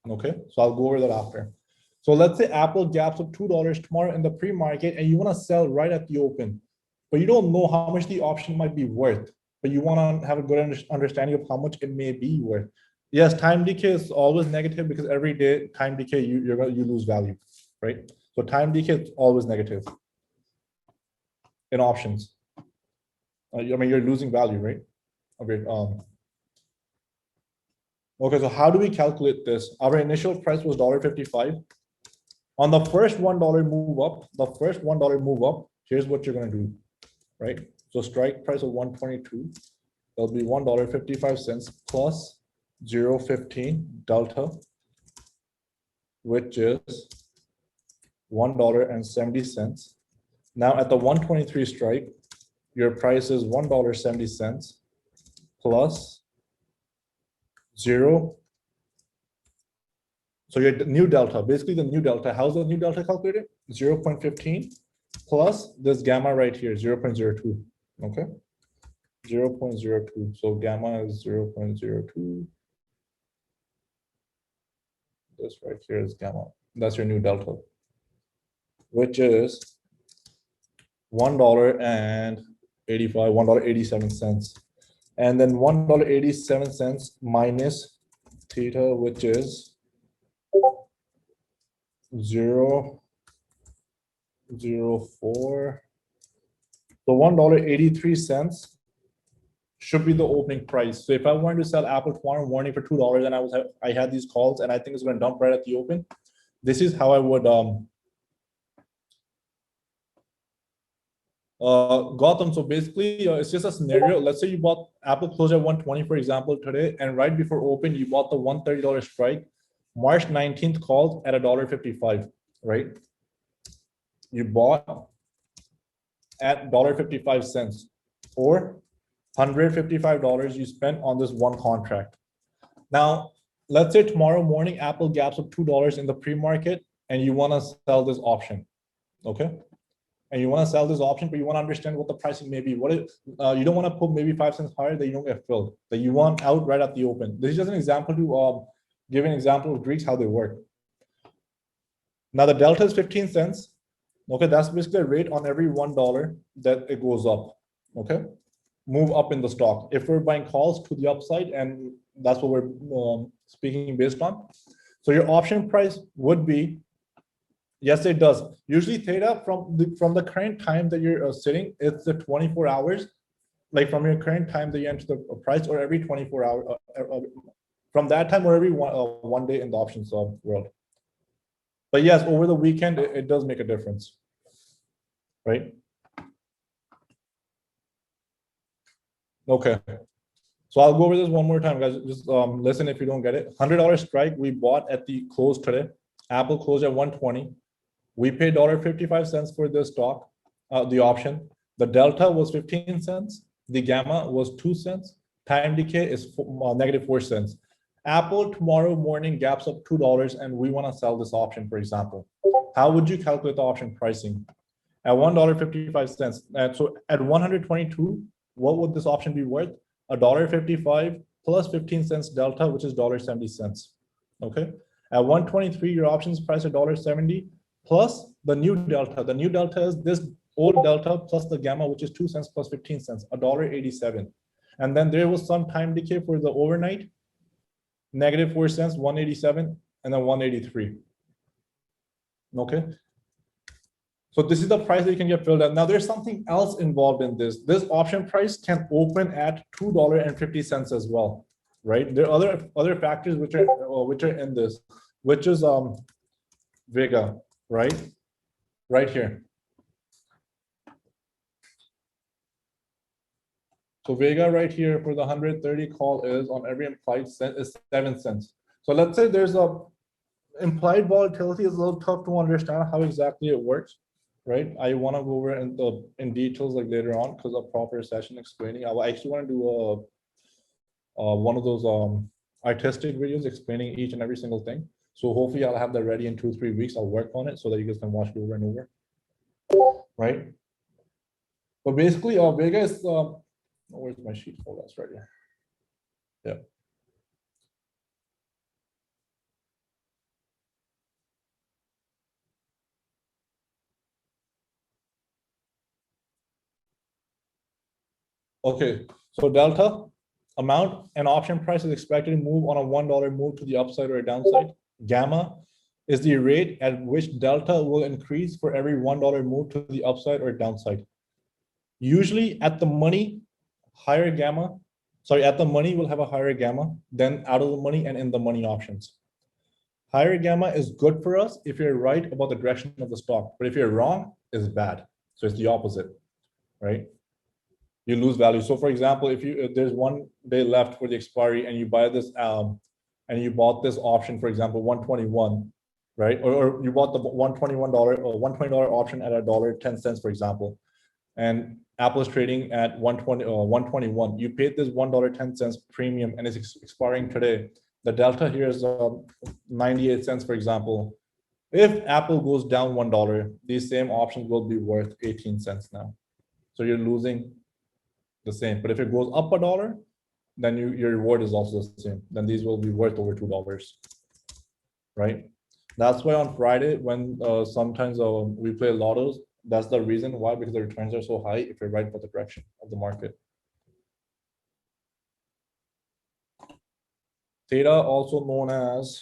[SPEAKER 1] Okay, so I'll go over that after. So let's say Apple gaps up $2 tomorrow in the pre-market, and you want to sell right at the open, but you don't know how much the option might be worth, but you want to have a good understanding of how much it may be worth. Yes, time decay is always negative because every day time decay you lose value, right? So time decay is always negative in options. I mean, you're losing value, right? Okay. Okay, so how do we calculate this? Our initial price was $1.55. On the first $1 move up, here's what you're gonna do, right? So strike price of 122, that'll be $1.55 plus 0.15 delta, which is $1.70. Now at the 123 strike, your price is $1.70 plus 0. So your new delta, basically the new delta, how's the new delta calculated? 0.15 plus this gamma right here, 0.02, okay? 0.02, so gamma is 0.02. This right here is gamma, that's your new delta, which is $1.87. And then $1.87 minus theta, which is 0.04. So $1.83 should be the opening price. So if I wanted to sell Apple tomorrow morning for $2 and I had these calls and I think it's going to dump right at the open, this is how I would Gotham. So basically it's just a scenario. Let's say you bought Apple closed at 120, for example, today, and right before open you bought the $130 strike. March 19th called at $1.55, right? You bought at $1.55 or $155 you spent on this one contract. Now let's say tomorrow morning Apple gaps up $2 in the pre-market and you want to sell this option, okay? And you want to sell this option, but you want to understand what the pricing may be. What if you don't want to put maybe 5 cents higher that you don't get filled, that you want out right at the open. This is just an example to give an example of Greeks, how they work. Now the delta is 15 cents. Okay, that's basically a rate on every $1 that it goes up. Okay, move up in the stock. If we're buying calls to the upside, and that's what we're speaking based on. So your option price would be, yes, it does. Usually theta from the current time that you're sitting, it's the 24 hours, like from your current time that you enter the price, or every 24 hours, from that time, or every one day in the options world. But yes, over the weekend, it does make a difference, right? Okay, so I'll go over this one more time, guys. Just listen if you don't get it. $100 strike we bought at the close today. Apple closed at 120. We paid $1.55 for this stock, the option. The delta was 15 cents. The gamma was 2 cents. Time decay is -4 cents. Apple tomorrow morning gaps up $2 and we want to sell this option, for example. How would you calculate the option pricing? At $1.55. And so at 122, what would this option be worth? $1.55 plus 15 cents delta, which is $1.70. Okay. At 123, your options price at $1.70 plus the new delta. The new delta is this old delta plus the gamma, which is 2 cents plus 15 cents, $1.87. And then there was some time decay for the overnight, -4 cents, 187, and then 183. Okay. So this is the price that you can get filled at. Now there's something else involved in this. This option price can open at $2.50 as well, right? There are other factors which are in this, which is Vega, right? Right here. So Vega right here for the 130 call is on every implied cent is 7 cents. So let's say there's a implied volatility is a little tough to understand how exactly it works, right? I want to go over in details like later on because a proper session explaining. I actually want to do one of those artistic videos explaining each and every single thing. So hopefully I'll have that ready in 2-3 weeks. I'll work on it so that you guys can watch it over and over, right? But basically, Vega is where's my sheet? Oh, that's right here. Yeah. Okay, so delta amount and option price is expected to move on a $1 move to the upside or a downside. Gamma is the rate at which delta will increase for every $1 move to the upside or downside. Usually at the money, higher gamma, at the money will have a higher gamma than out of the money and in the money options. Higher gamma is good for us if you're right about the direction of the stock, but if you're wrong, it's bad. So it's the opposite, right? You lose value. So for example, if there's 1 day left for the expiry and you buy this and you bought this option, for example, 121, right? Or you bought the $121 or $120 option at $1.10, for example, and Apple is trading at 121. You paid this $1.10 premium and it's expiring today. The delta here is 98 cents, for example. If Apple goes down $1, these same options will be worth 18 cents now. So you're losing the same. But if it goes up $1, then your reward is also the same. Then these will be worth over $2, right? That's why on Friday, when sometimes we play lottos, that's the reason why, because the returns are so high if you're right about the direction of the market. Theta, also known as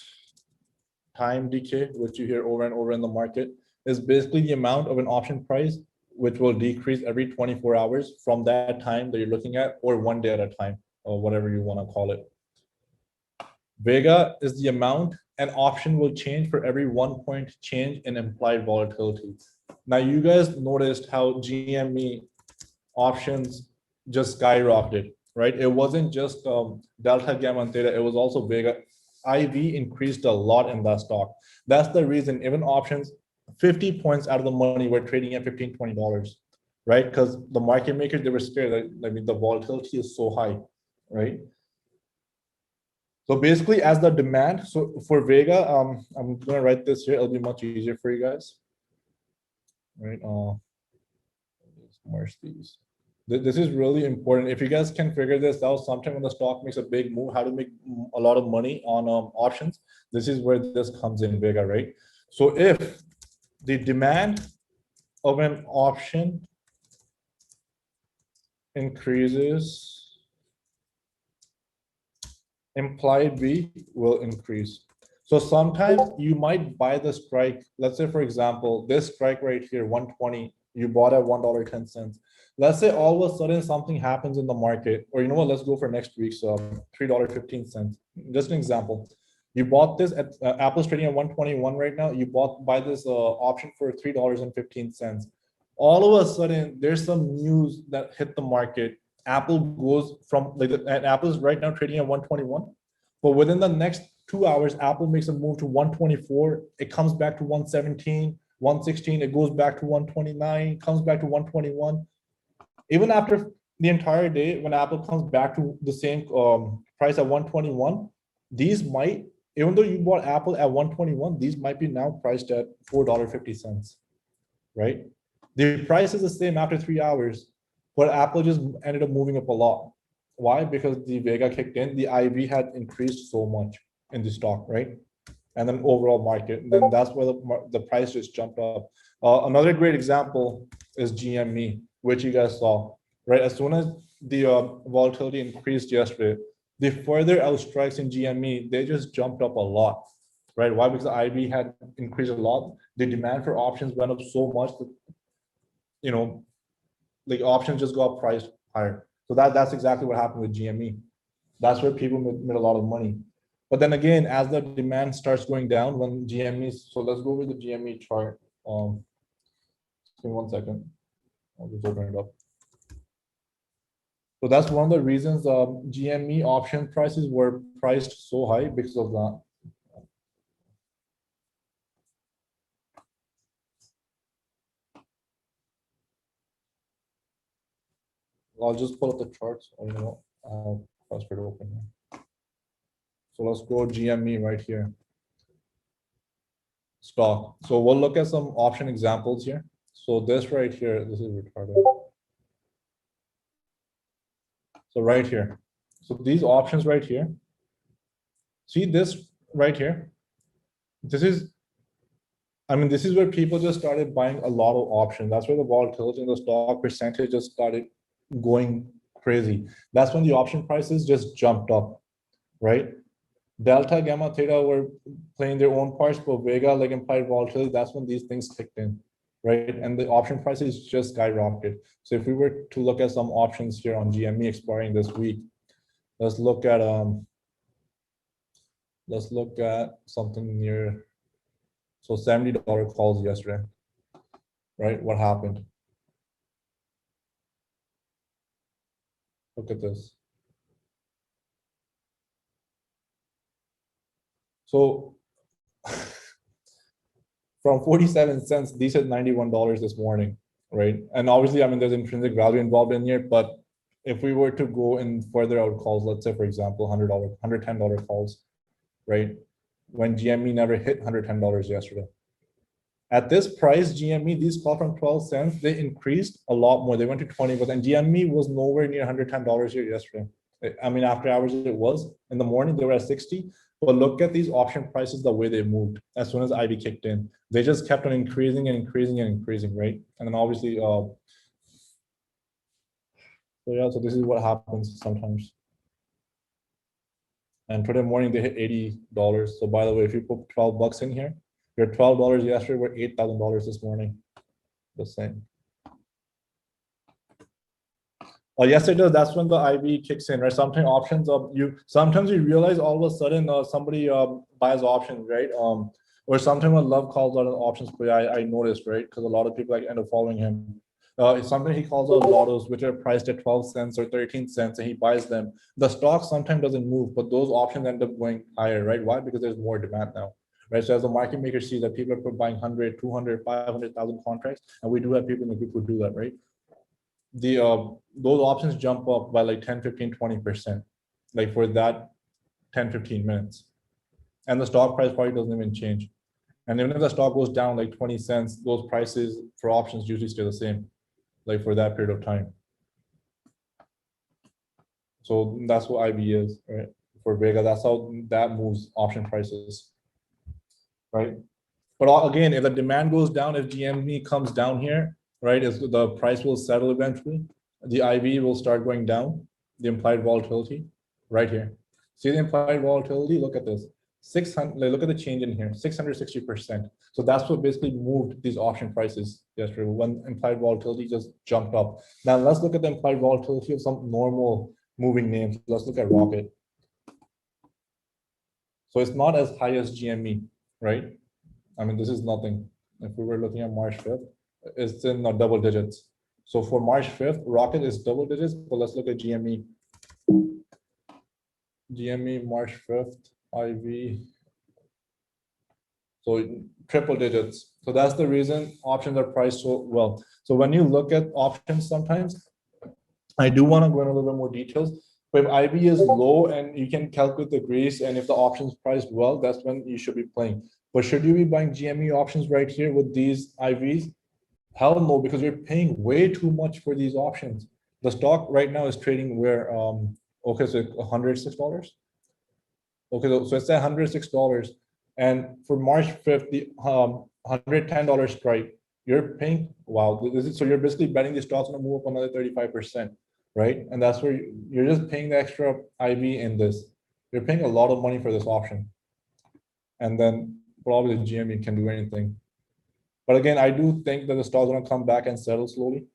[SPEAKER 1] time decay, which you hear over and over in the market, is basically the amount of an option price which will decrease every 24 hours from that time that you're looking at, or 1 day at a time, or whatever you want to call it. Vega is the amount an option will change for every 1 point change in implied volatility. Now you guys noticed how GME options just skyrocketed, right? It wasn't just delta, gamma, and theta, it was also Vega. IV increased a lot in that stock. That's the reason even options 50 points out of the money were trading at $15, $20, right? Because the market makers, they were scared. I mean, the volatility is so high, right? So basically, as the demand, so for Vega, I'm gonna write this here. It'll be much easier for you guys, right? Merge these. This is really important. If you guys can figure this out, sometime when the stock makes a big move, how to make a lot of money on options, this is where this comes in, Vega, right? So if the demand of an option increases, implied V will increase. So sometimes you might buy the strike. Let's say, for example, this strike right here, 120, you bought at $1.10. Let's say all of a sudden something happens in the market, or you know what, let's go for next week's $3.15. Just an example. You bought this at Apple's trading at 121 right now. You buy this option for $3.15. All of a sudden, there's some news that hit the market. Apple goes from Apple's right now trading at 121, but within the next 2 hours, Apple makes a move to 124. It comes back to 117, 116. It goes back to 129, comes back to 121. Even after the entire day, when Apple comes back to the same price at 121, these might, even though you bought Apple at 121, these might be now priced at $4.50, right? The price is the same after 3 hours, but Apple just ended up moving up a lot. Why? Because the Vega kicked in, the IV had increased so much in the stock, right? And then overall market, and then that's where the price just jumped up. Another great example is GME, which you guys saw, right? As soon as the volatility increased yesterday, the further outstrikes in GME, they just jumped up a lot, right? Why? Because the IV had increased a lot. The demand for options went up so much that, you know, like options just got priced higher. So that's exactly what happened with GME. That's where people made a lot of money. But then again, as the demand starts going down, when GME, so let's go with the GME chart. Give me 1 second. I'll just open it up. So that's one of the reasons GME option prices were priced so high because of that. I'll just pull up the charts. Or, you know, I'll faster to open here. So let's go GME right here. Stock. So we'll look at some option examples here. So this right here, this is retarded. So right here. So these options right here. See this right here. This is, I mean, this is where people just started buying a lot of options. That's where the volatility in the stock percentage just started going crazy. That's when the option prices just jumped up, right? Delta, gamma, theta were playing their own parts, but Vega, like implied volatility, that's when these things kicked in, right? And the option prices just skyrocketed. So if we were to look at some options here on GME expiring this week, let's look at something near, so $70 calls yesterday, right? What happened? Look at this. So from 47 cents, these hit $91 this morning, right? And obviously, I mean, there's intrinsic value involved in here, but if we were to go in further out calls, let's say, for example, $100, $110 calls, right? When GME never hit $110 yesterday. At this price, GME, these call from 12 cents, they increased a lot more. They went to 20, but then GME was nowhere near $110 here yesterday. I mean, after hours it was. In the morning, they were at 60. But look at these option prices, the way they moved as soon as IV kicked in. They just kept on increasing and increasing and increasing, right? And then obviously, so yeah, so this is what happens sometimes. And today morning, they hit $80. So by the way, if you put 12 bucks in here, your $12 yesterday were $8,000 this morning. The same. Yes, it does. That's when the IV kicks in, right? Sometimes options sometimes you realize all of a sudden somebody buys options, right? Or sometimes when Love calls out an options play, I noticed, right? Because a lot of people like end up following him. It's something he calls out lottos, which are priced at 12 cents or 13 cents, and he buys them. The stock sometimes doesn't move, but those options end up going higher, right? Why? Because there's more demand now, right? So as the market maker sees that people are buying 100, 200, 500,000 contracts, and we do have people in the group who do that, right? The those options jump up by like 10, 15, 20%, like for that 10, 15 minutes. And the stock price probably doesn't even change. And even if the stock goes down like 20 cents, those prices for options usually stay the same, like for that period of time. So that's what IV is, right? For Vega, that's how that moves option prices, right? But again, if the demand goes down, if GME comes down here, right, if the price will settle eventually, the IV will start going down, the implied volatility, right here. See the implied volatility? Look at this. 600, look at the change in here, 660%. So that's what basically moved these option prices yesterday when implied volatility just jumped up. Now let's look at the implied volatility of some normal moving names. Let's look at Rocket. So it's not as high as GME, right? I mean, this is nothing. If we were looking at March 5th, it's in double digits. So for March 5th, Rocket is double digits, but let's look at GME. GME March 5th, IV. So triple digits. So that's the reason options are priced so well. So when you look at options sometimes, I do want to go into a little bit more details. But if IV is low and you can calculate the grease, and if the options priced well, that's when you should be playing. But should you be buying GME options right here with these IVs? Hell no, because you're paying way too much for these options. The stock right now is trading where okay, so $106. Okay, so it's at $106. And for March 5th, the $110 strike, you're paying, wow, so you're basically betting the stock's gonna move up another 35%, right? And that's where you're just paying the extra IV in this. You're paying a lot of money for this option. And then probably the GME can do anything. But again, I do think that the stock's gonna come back and settle slowly.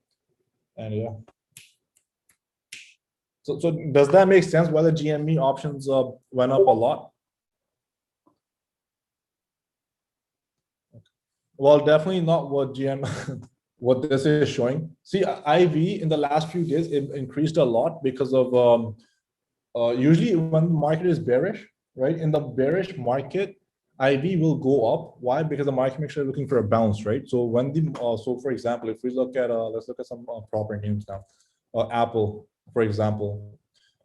[SPEAKER 1] And yeah. So does that make sense why the GME options went up a lot? Well, definitely not what what this is showing. See, IV in the last few days, it increased a lot because of usually when the market is bearish, right? In the bearish market, IV will go up. Why? Because the market makes sure looking for a bounce, right? So when the so for example, if we look at let's look at some proper names now, Apple, for example.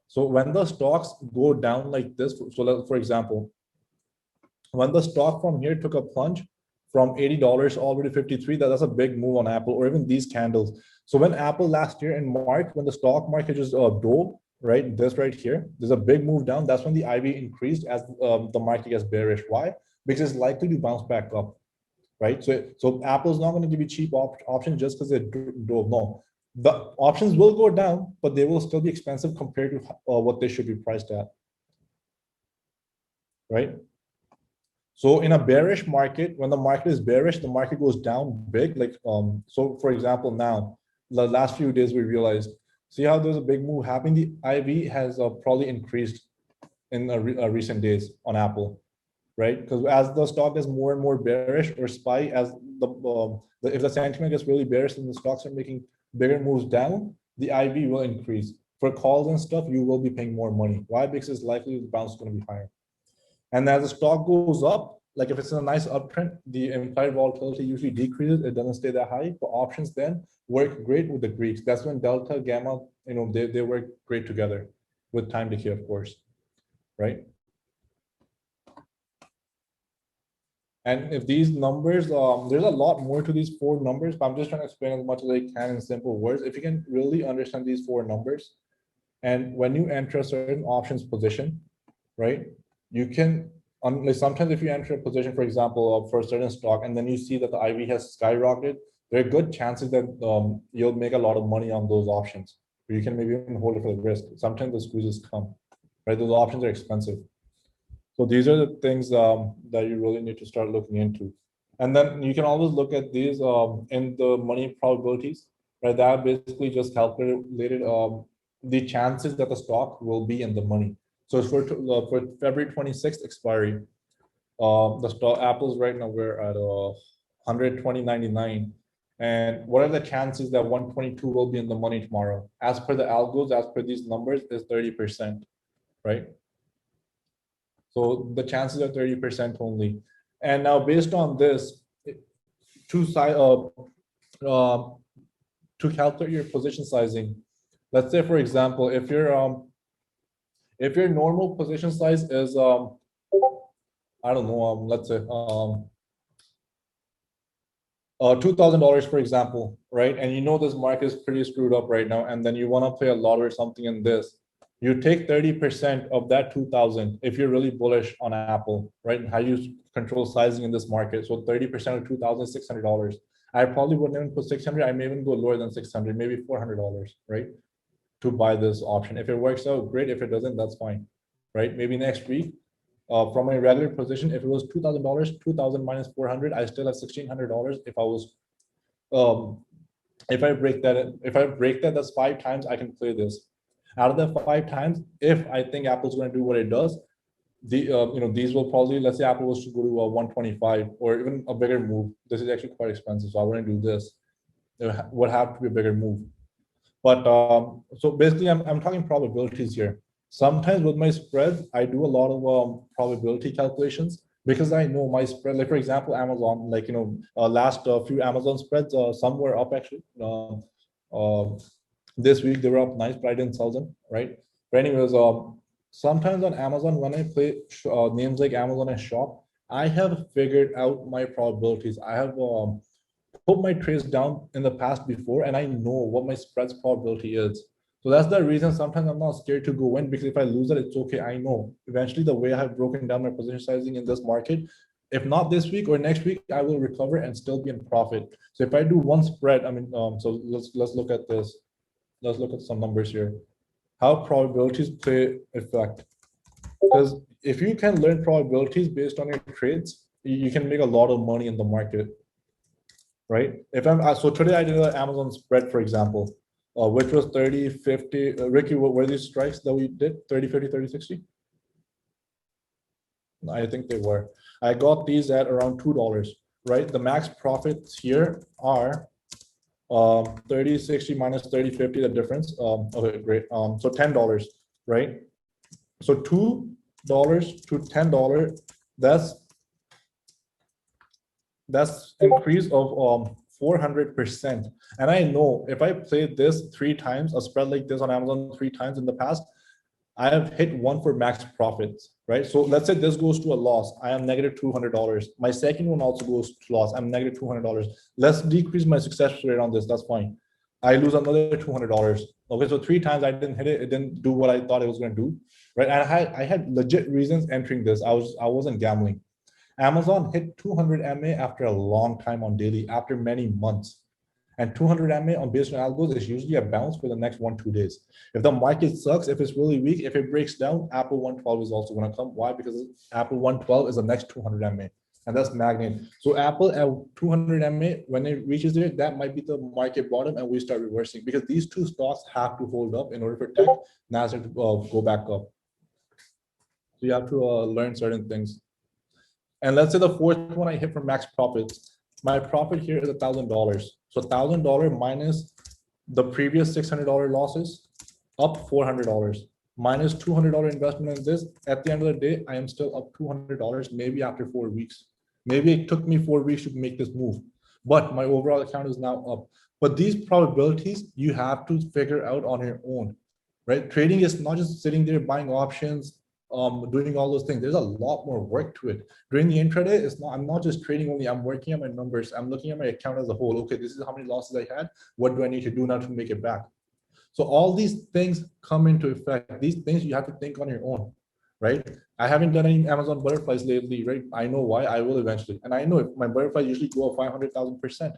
[SPEAKER 1] So when the stocks go down like this, so for example, when the stock from here took a plunge from $80 all the way to 53, that's a big move on Apple, or even these candles. So when Apple last year in March, when the stock market just dove, right, this right here, there's a big move down. That's when the IV increased as the market gets bearish. Why? Because it's likely to bounce back up, right? So Apple's not going to give you cheap options just because it dove. No, the options will go down, but they will still be expensive compared to what they should be priced at, right? So in a bearish market, when the market is bearish, the market goes down big. Like so for example, now the last few days we realized, see how there's a big move happening. The IV has probably increased in recent days on Apple, right? Because as the stock is more and more bearish, or SPY, as if the sentiment gets really bearish and the stocks are making bigger moves down, the IV will increase. For calls and stuff, you will be paying more money. Why? Because it's likely the bounce is going to be higher. And as the stock goes up, like if it's in a nice uptrend, the implied volatility usually decreases. It doesn't stay that high. But options then work great with the Greeks. That's when delta, gamma, they work great together with time decay, of course, right? And if these numbers, there's a lot more to these four numbers, but I'm just trying to explain as much as I can in simple words. If you can really understand these four numbers, and when you enter a certain options position, right, you can, like sometimes if you enter a position, for example, for a certain stock, and then you see that the IV has skyrocketed, there are good chances that you'll make a lot of money on those options. Or you can maybe even hold it for the risk. Sometimes the squeezes come, right? Those options are expensive. So these are the things that you really need to start looking into. And then you can always look at these in the money probabilities, right? That basically just calculated the chances that the stock will be in the money. So for February 26th expiry, the stock Apple's right now we're at 120.99. And what are the chances that 122 will be in the money tomorrow? As per the algos, as per these numbers, is 30%, right? So the chances are 30% only. And now based on this, uh, to calculate your position sizing, let's say for example, if your normal position size is I don't know, let's say $2,000, for example, right? And you know this market is pretty screwed up right now, and then you want to play a lot or something in this. You take 30% of that 2,000 if you're really bullish on Apple, right? And how you control sizing in this market. So 30% of 2,000 is $600. I probably wouldn't even put 600. I may even go lower than 600, maybe $400, right? To buy this option. If it works out, great. If it doesn't, that's fine, right? Maybe next week, from a regular position, if it was $2,000, 2,000 minus 400, I still have $1,600. If I was, if I break that, that's 5 times I can play this. Out of the 5 times, if I think Apple's going to do what it does, these will probably, let's say Apple was to go to 125 or even a bigger move. This is actually quite expensive, so I wouldn't do this. It would have to be a bigger move. But so basically, I'm talking probabilities here. Sometimes with my spreads, I do a lot of probability calculations because I know my spread. Like for example, Amazon, like last few Amazon spreads, some were up actually. This week they were up nice, but I didn't sell them, right? But anyways, sometimes on Amazon, when I play names like Amazon and Shop, I have figured out my probabilities. I have put my trades down in the past before, and I know what my spreads probability is. So that's the reason sometimes I'm not scared to go in, because if I lose it, it's okay. I know eventually the way I have broken down my position sizing in this market, if not this week or next week, I will recover and still be in profit. So if I do one spread, I mean, so let's look at this. Let's look at some numbers here. How probabilities play effect. Because if you can learn probabilities based on your trades, you can make a lot of money in the market, right? If I'm so today I did an Amazon spread, for example, which was 30, 50. Ricky, what were these strikes that we did? 30, 50, 30, 60? I think they were. I got these at around $2, right? The max profits here are 30, 60 minus 30, 50, the difference. Okay, great. So $10, right? So $2 to $10, that's increase of 400%. And I know if I played this 3 times, a spread like this on Amazon 3 times in the past, I have hit one for max profits, right? So let's say this goes to a loss. I am negative $200. My second one also goes to loss. I'm negative $200. Let's decrease my success rate on this. That's fine. I lose another $200. Okay, so 3 times I didn't hit it. It didn't do what I thought it was going to do, right? And I had legit reasons entering this. I wasn't gambling. Amazon hit 200 MA after a long time on daily, after many months. And 200 MA on based on algos is usually a bounce for the next 1-2 days. If the market sucks, if it's really weak, if it breaks down, Apple 112 is also going to come. Why? Because Apple 112 is the next 200 MA, and that's magnet. So Apple at 200 MA, when it reaches there, that might be the market bottom, and we start reversing, because these two stocks have to hold up in order for tech Nasdaq to go back up. So you have to learn certain things. And let's say the fourth one I hit for max profits. My profit here is $1,000. So $1,000 minus the previous $600 losses, up $400. Minus $200 investment in this. At the end of the day, I am still up $200, maybe after 4 weeks. Maybe it took me 4 weeks to make this move, but my overall account is now up. But these probabilities you have to figure out on your own, right? Trading is not just sitting there buying options, doing all those things. There's a lot more work to it. During the intraday, I'm not just trading only. I'm working on my numbers. I'm looking at my account as a whole. Okay, this is how many losses I had. What do I need to do now to make it back? So all these things come into effect. These things you have to think on your own, right? I haven't done any Amazon butterflies lately, right? I know why. I will eventually. And I know if my butterflies usually go up 500,000%,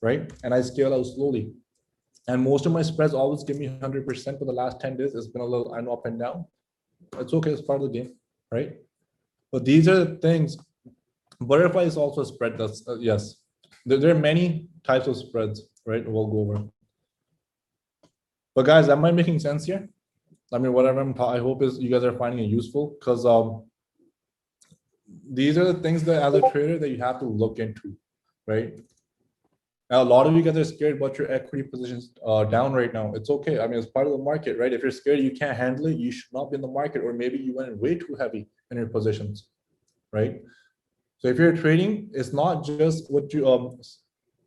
[SPEAKER 1] right? And I scale out slowly. And most of my spreads always give me 100% for the last 10 days. It's been a little, I know, up and down. It's okay, it's part of the game, right? But these are the things. Butterfly is also a spread. That's yes. There are many types of spreads, right? We'll go over. But guys, am I making sense here? I mean, whatever I hope is you guys are finding it useful, because these are the things that as a trader that you have to look into, right? Now, a lot of you guys are scared about your equity positions down right now. It's okay. I mean, it's part of the market, right? If you're scared you can't handle it, you should not be in the market, or maybe you went way too heavy in your positions, right? So if you're trading, it's not just what you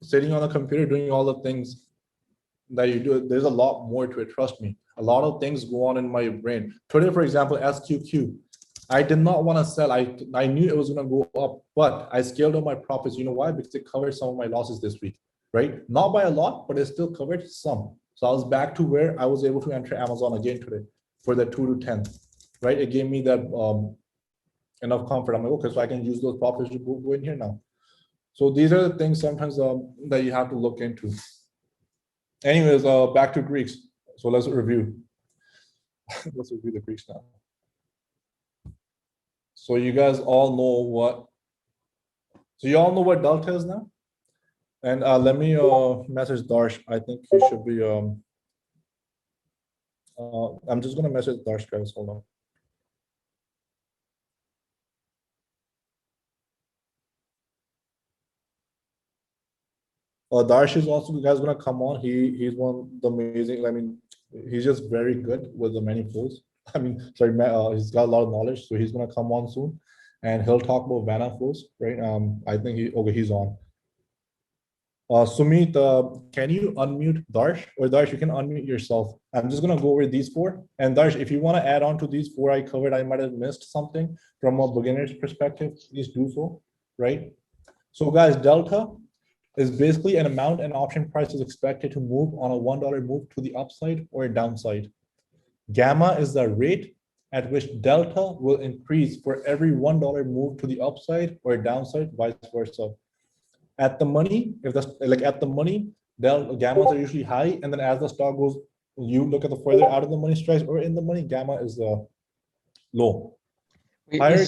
[SPEAKER 1] sitting on a computer doing all the things that you do. There's a lot more to it. Trust me. A lot of things go on in my brain. Today, for example, SQQ. I did not want to sell. I knew it was going to go up, but I scaled up my profits. You know why? Because it covered some of my losses this week, right? Not by a lot, but it still covered some. So I was back to where I was able to enter Amazon again today for the 2 to 10, right? It gave me that enough comfort. I'm like, okay, so I can use those profits to go in here now. So these are the things sometimes that you have to look into. Anyways, back to Greeks. So let's review. Let's review the Greeks now. So you guys all know what. So you all know what delta is now. And let me message Darsh. I think he should be. I'm just gonna message Darsh, guys. Hold on. Darsh is also, you guys, gonna come on. He's one of the amazing. I mean, he's just very good with the many flows. I mean, sorry, he's got a lot of knowledge, so he's gonna come on soon, and he'll talk about Vanna flows, right? I think he's on. Sumit, can you unmute Darsh? Or Darsh, you can unmute yourself. I'm just gonna go over these four. And Darsh, if you want to add on to these four I covered, I might have missed something from a beginner's perspective, please do so, right? So guys, delta is basically an amount an option price is expected to move on a $1 move to the upside or downside. Gamma is the rate at which delta will increase for every $1 move to the upside or downside, vice versa. At the money, if that's like at the money, gammas are usually high, and then as the stock goes, you look at the further out of the money strikes or in the money, gamma is low.
[SPEAKER 2] Wait,
[SPEAKER 1] Higher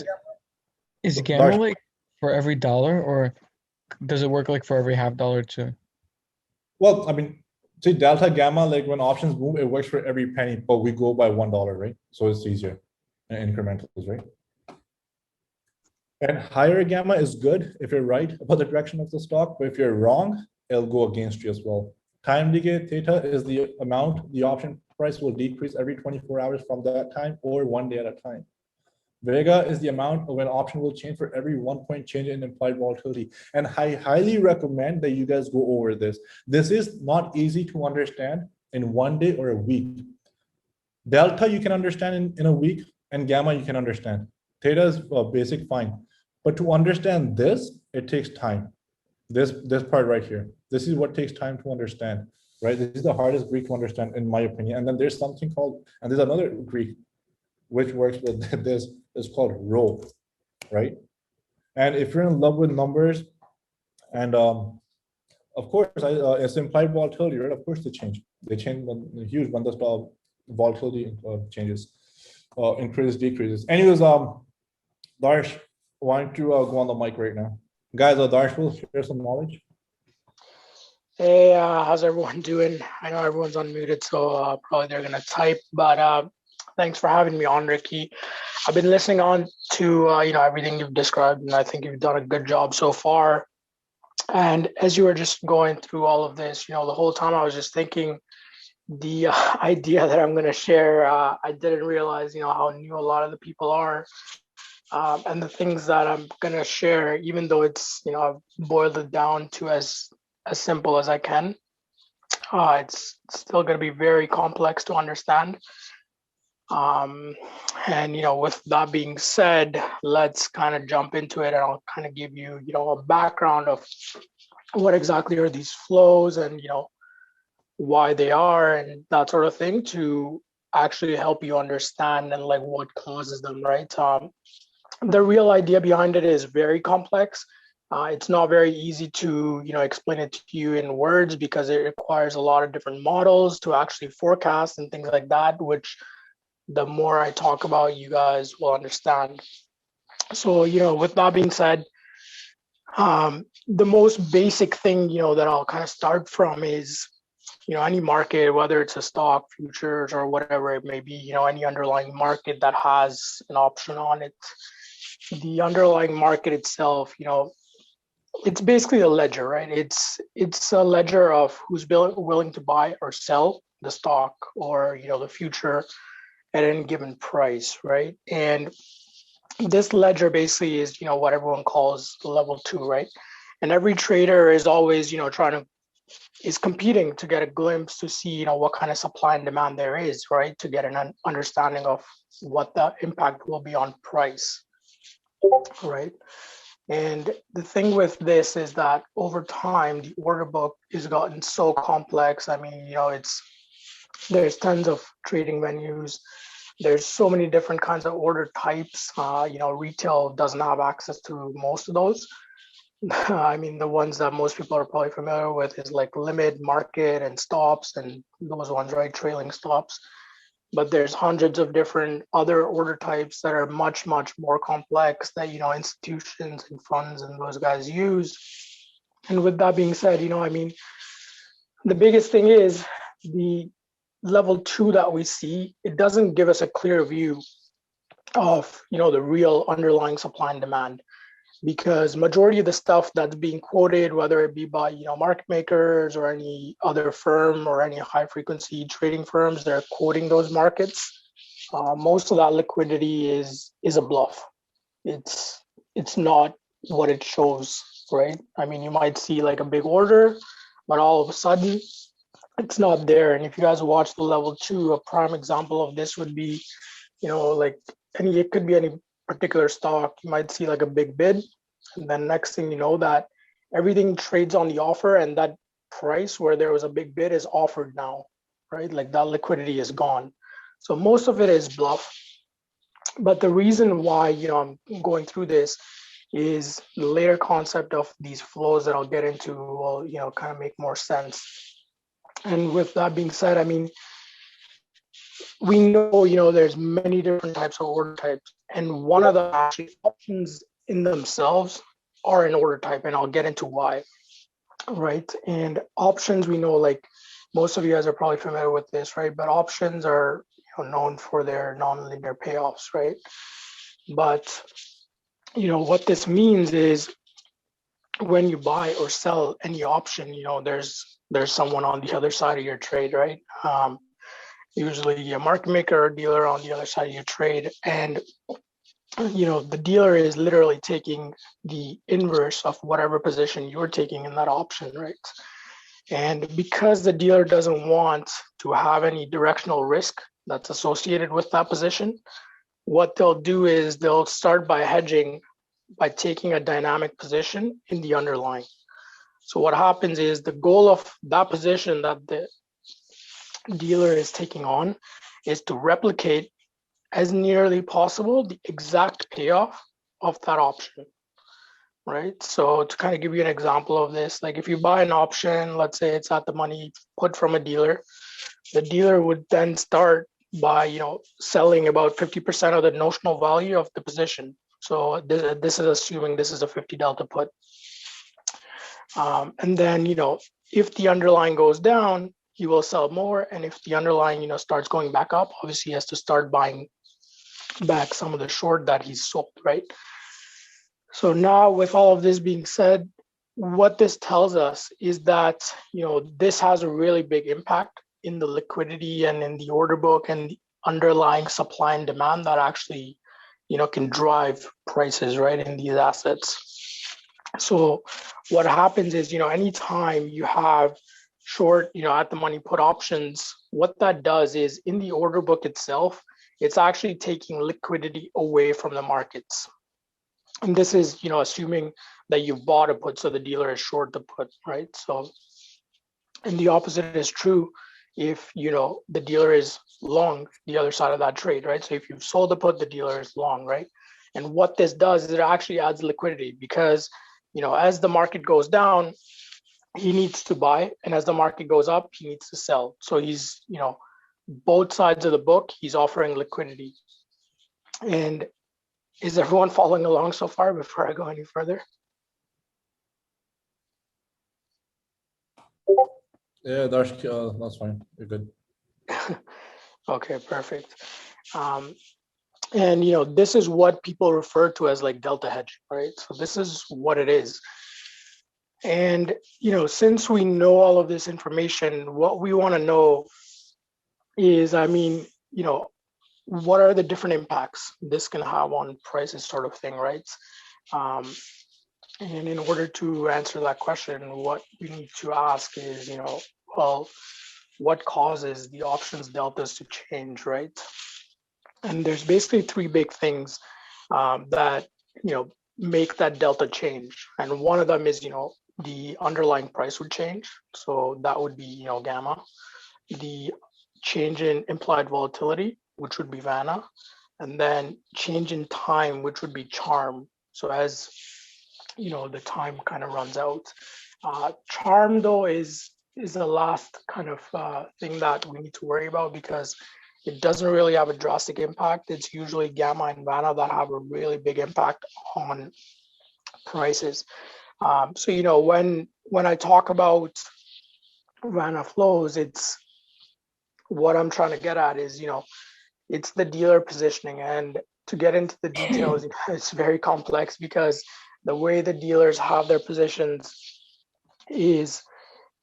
[SPEAKER 2] is
[SPEAKER 1] gamma,
[SPEAKER 2] gamma like for every dollar, or does it work like for every $0.50 too?
[SPEAKER 1] well, I mean, see delta gamma, like when options move, it works for every penny, but we go by $1, right? So it's easier and incrementals, right? And higher gamma is good if you're right about the direction of the stock, but if you're wrong, it'll go against you as well. Time decay theta is the amount the option price will decrease every 24 hours from that time or 1 day at a time. Vega is the amount of an option will change for every 1 point change in implied volatility. And I highly recommend that you guys go over this. This is not easy to understand in 1 day or a week. Delta you can understand in a week, and gamma you can understand. Theta is basic, fine. But to understand this, it takes time. This part right here. This is what takes time to understand, right? This is the hardest Greek to understand, in my opinion. And then there's something called, and there's another Greek which works with this, is called rho, right? And if you're in love with numbers, and of course, it's implied volatility, right? Of course, they change. They change when huge when the volatility changes, increases, decreases. Anyways, Darsh, why don't you go on the mic right now? Guys, Darsh will share some knowledge.
[SPEAKER 3] Hey, how's everyone doing? I know everyone's unmuted, so probably they're gonna type, but thanks for having me on, Ricky. I've been listening on to everything you've described, and I think you've done a good job so far. And as you were just going through all of this, the whole time I was just thinking the idea that I'm gonna share, I didn't realize, how new a lot of the people are. And the things that I'm gonna share, even though it's, I've boiled it down to as simple as I can, it's still gonna be very complex to understand. And with that being said, let's kind of jump into it, and I'll kind of give you, a background of what exactly are these flows, and why they are, and that sort of thing, to actually help you understand and like what causes them, right? The real idea behind it is very complex. It's not very easy to explain it to you in words, because it requires a lot of different models to actually forecast and things like that, which the more I talk about, you guys will understand. So, with that being said, the most basic thing, that I'll kind of start from is, any market, whether it's a stock, futures, or whatever it may be, any underlying market that has an option on it. The underlying market itself, it's basically a ledger, right? It's a ledger of who's willing to buy or sell the stock, or the future at any given price, right? And this ledger basically is, what everyone calls level 2, right? And every trader is always, is competing to get a glimpse to see, what kind of supply and demand there is, right? To get an understanding of what the impact will be on price, right? And the thing with this is that over time, the order book has gotten so complex. I mean, there's tons of trading venues. There's so many different kinds of order types. Retail doesn't have access to most of those. I mean, the ones that most people are probably familiar with is like limit, market, and stops, and those ones, right? Trailing stops. But there's hundreds of different other order types that are much, much more complex that, institutions and funds and those guys use. And with that being said, the biggest thing is the level 2 that we see, it doesn't give us a clear view of, the real underlying supply and demand, because majority of the stuff that's being quoted, whether it be by, market makers or any other firm or any high frequency trading firms that are quoting those markets, most of that liquidity is a bluff. It's not what it shows right? I mean, you might see like a big order, but all of a sudden it's not there. And if you guys watch the level 2, a prime example of this would be, like it could be any particular stock. You might see like a big bid, and then next thing you know that everything trades on the offer, and that price where there was a big bid is offered now, right? Like that liquidity is gone. So most of it is bluff. But the reason why, I'm going through this is the later concept of these flows that I'll get into will, kind of make more sense. And with that being said, I mean, we know, there's many different types of order types, and one of the actually options in themselves are an order type, and I'll get into why, right? And options, we know, like most of you guys are probably familiar with this, right? But options are known for their non-linear payoffs, right? But what this means is when you buy or sell any option, there's someone on the other side of your trade, right? Usually a market maker or dealer on the other side of your trade. And, the dealer is literally taking the inverse of whatever position you're taking in that option, right? And because the dealer doesn't want to have any directional risk that's associated with that position, what they'll do is they'll start by hedging by taking a dynamic position in the underlying. So what happens is the goal of that position that the dealer is taking on is to replicate as nearly possible the exact payoff of that option, right? So to kind of give you an example of this, like if you buy an option, let's say it's at the money put from a dealer, the dealer would then start by selling about 50% of the notional value of the position. So this is assuming this is a 50 delta put. And then if the underlying goes down, he will sell more, and if the underlying starts going back up, obviously he has to start buying back some of the short that he's sold, right? So now with all of this being said, what this tells us is that this has a really big impact in the liquidity and in the order book and the underlying supply and demand that actually can drive prices, right, in these assets. So what happens is anytime you have short at the money put options, what that does is in the order book itself, it's actually taking liquidity away from the markets. And this is assuming that you've bought a put, so the dealer is short the put, right? So, and the opposite is true if the dealer is long the other side of that trade, right? So if you've sold the put, the dealer is long, right? And what this does is it actually adds liquidity because as the market goes down, he needs to buy, and as the market goes up, he needs to sell. So he's both sides of the book, he's offering liquidity. And is everyone following along so far before I go any further?
[SPEAKER 1] Yeah, that's fine. You're good.
[SPEAKER 3] Okay, perfect. And this is what people refer to as like delta hedge, right? So this is what it is. And since we know all of this information, what we want to know is, I mean, what are the different impacts this can have on prices, sort of thing, right? And in order to answer that question, what we need to ask is, well, what causes the options deltas to change, right? And there's basically three big things that make that delta change. And one of them is the underlying price would change. So that would be gamma. The change in implied volatility, which would be VANA, and then change in time, which would be charm. So as the time kind of runs out. Charm though is the last kind of thing that we need to worry about because it doesn't really have a drastic impact. It's usually gamma and VANA that have a really big impact on prices. So when I talk about VANA flows, it's what I'm trying to get at is it's the dealer positioning, and to get into the details, it's very complex because the way the dealers have their positions is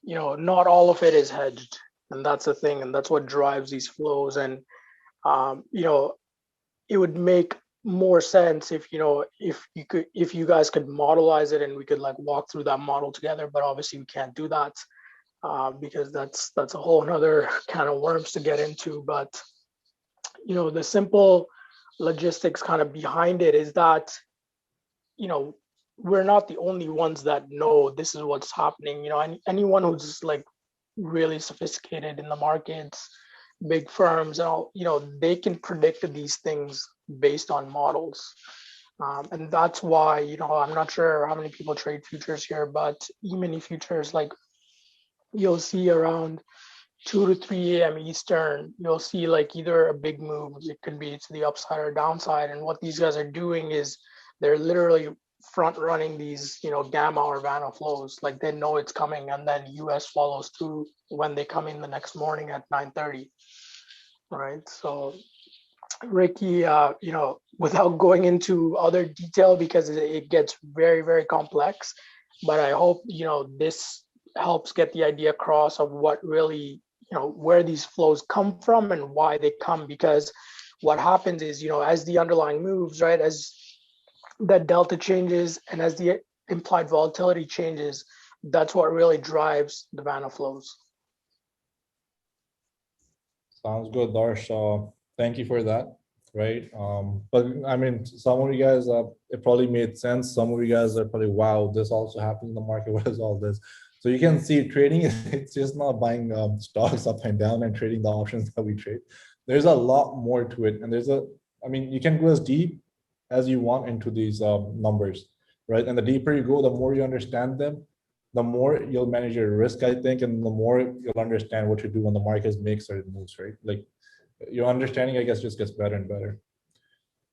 [SPEAKER 3] not all of it is hedged, and that's the thing, and that's what drives these flows. And it would make more sense if if you guys could modelize it and we could like walk through that model together. But obviously we can't do that because that's a whole nother kind of worms to get into. But the simple logistics kind of behind it is that we're not the only ones that know this is what's happening. Anyone who's just like really sophisticated in the markets, big firms and all, they can predict these things based on models. And that's why, I'm not sure how many people trade futures here, but E-mini futures, like you'll see around 2 to 3 a.m. Eastern, you'll see like either a big move, it could be to the upside or downside. And what these guys are doing is they're literally front running these, gamma or Vanna flows, like they know it's coming, and then US follows through when they come in the next morning at 9:30. Right. So Ricky, without going into other detail because it gets very, very complex, but I hope, this helps get the idea across of what really, where these flows come from and why they come. Because what happens is, as the underlying moves, right, as that delta changes and as the implied volatility changes, that's what really drives the Vanna flows.
[SPEAKER 1] Sounds good, Darsh. Thank you for that. Right. But I mean, some of you guys, it probably made sense. Some of you guys are probably, wow, this also happened in the market. What is all this? So you can see trading, it's just not buying stocks up and down and trading the options that we trade. There's a lot more to it. And you can go as deep as you want into these numbers, right? And the deeper you go, the more you understand them, the more you'll manage your risk, I think, and the more you'll understand what to do when the markets make certain moves, right? Like your understanding, I guess, just gets better and better.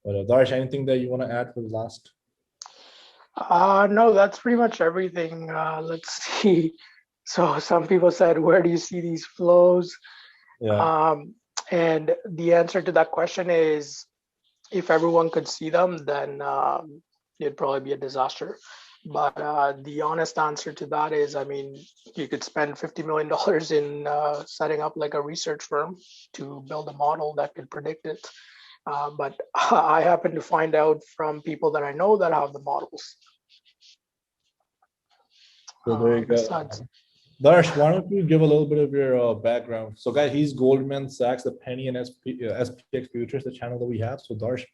[SPEAKER 1] But Darsh, anything that you want to add for the last?
[SPEAKER 3] No, that's pretty much everything. Let's see. So some people said, where do you see these flows?
[SPEAKER 1] Yeah.
[SPEAKER 3] And the answer to that question is, if everyone could see them, then it'd probably be a disaster. But the honest answer to that is, you could spend $50 million in setting up like a research firm to build a model that could predict it. But I happen to find out from people that I know that have the models.
[SPEAKER 1] So there you go. Darsh, why don't you give a little bit of your background? So, guys, he's Goldman Sachs, the Penny and SPX Futures, the channel that we have. So, Darsh,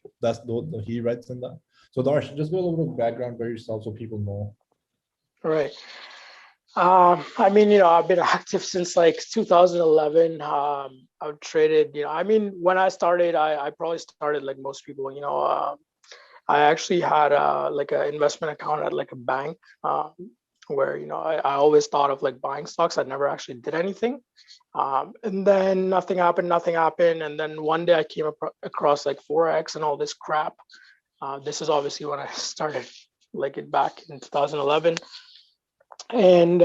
[SPEAKER 1] he writes in that. So, Darsh, just give a little bit of background by yourself so people know.
[SPEAKER 3] All right. I've been active since like 2011. I've traded, when I started, I probably started like most people, I actually had like an investment account at like a bank where, I always thought of like buying stocks. I never actually did anything. And then nothing happened. And then one day I came across like Forex and all this crap. This is obviously when I started like it back in 2011. And,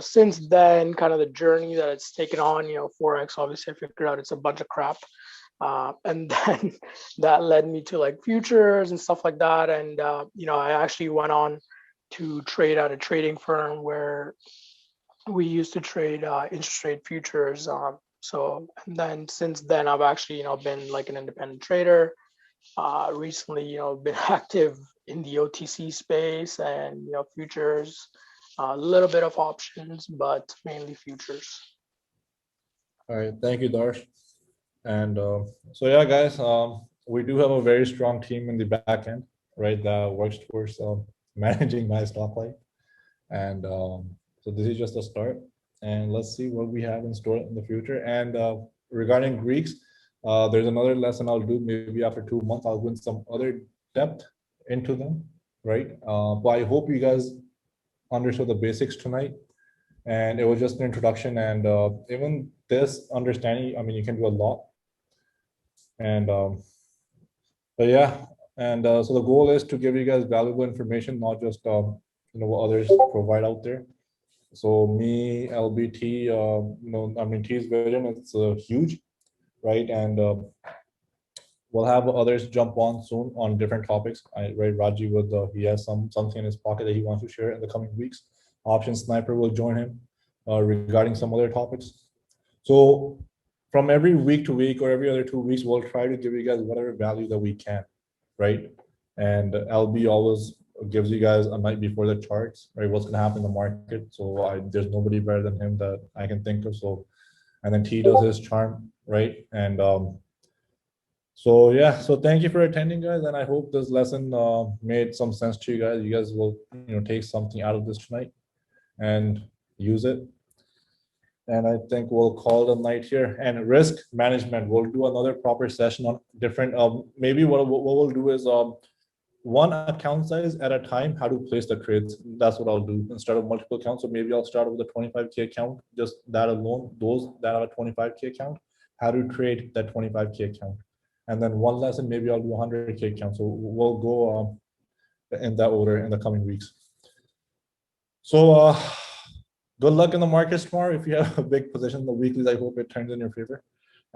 [SPEAKER 3] since then, kind of the journey that it's taken on, Forex, obviously I figured out it's a bunch of crap. And then that led me to like futures and stuff like that. And, I actually went on to trade at a trading firm where we used to trade interest rate futures. And then since then, I've actually, been like an independent trader. Recently, been active in the OTC space and, futures. A little bit of options, but mainly futures.
[SPEAKER 1] All right, thank you, Darsh. And so yeah, guys, we do have a very strong team in the back end, right, that works towards managing my stock life. And so this is just a start. And let's see what we have in store in the future. And regarding Greeks, there's another lesson I'll do maybe after 2 months. I'll go into some other depth into them, right? But I hope you guys understood the basics tonight, and it was just an introduction. And even this understanding, you can do a lot. And but yeah, and so the goal is to give you guys valuable information, not just what others provide out there. So me, LBT, T's vision, it's huge, right? And we'll have others jump on soon on different topics. Right, Raji he has something in his pocket that he wants to share in the coming weeks. Option Sniper will join him regarding some other topics. So from every week to week or every other 2 weeks, we'll try to give you guys whatever value that we can, right? And LB always gives you guys a night before the charts, right? What's gonna happen in the market. So there's nobody better than him that I can think of. So, and then T does his charm, right? And so yeah, so thank you for attending, guys, and I hope this lesson made some sense to you guys. You guys will, take something out of this tonight and use it. And I think we'll call it a night here. And risk management, we'll do another proper session on different. Maybe what we'll do is one account size at a time. How to place the trades. That's what I'll do instead of multiple accounts. So maybe I'll start with a 25K account, just that alone. Those that have a 25K account, how to trade that 25K account. And then one lesson, maybe I'll do 100K account. So we'll go in that order in the coming weeks. So good luck in the markets tomorrow. If you have a big position in the weeklies, I hope it turns in your favor.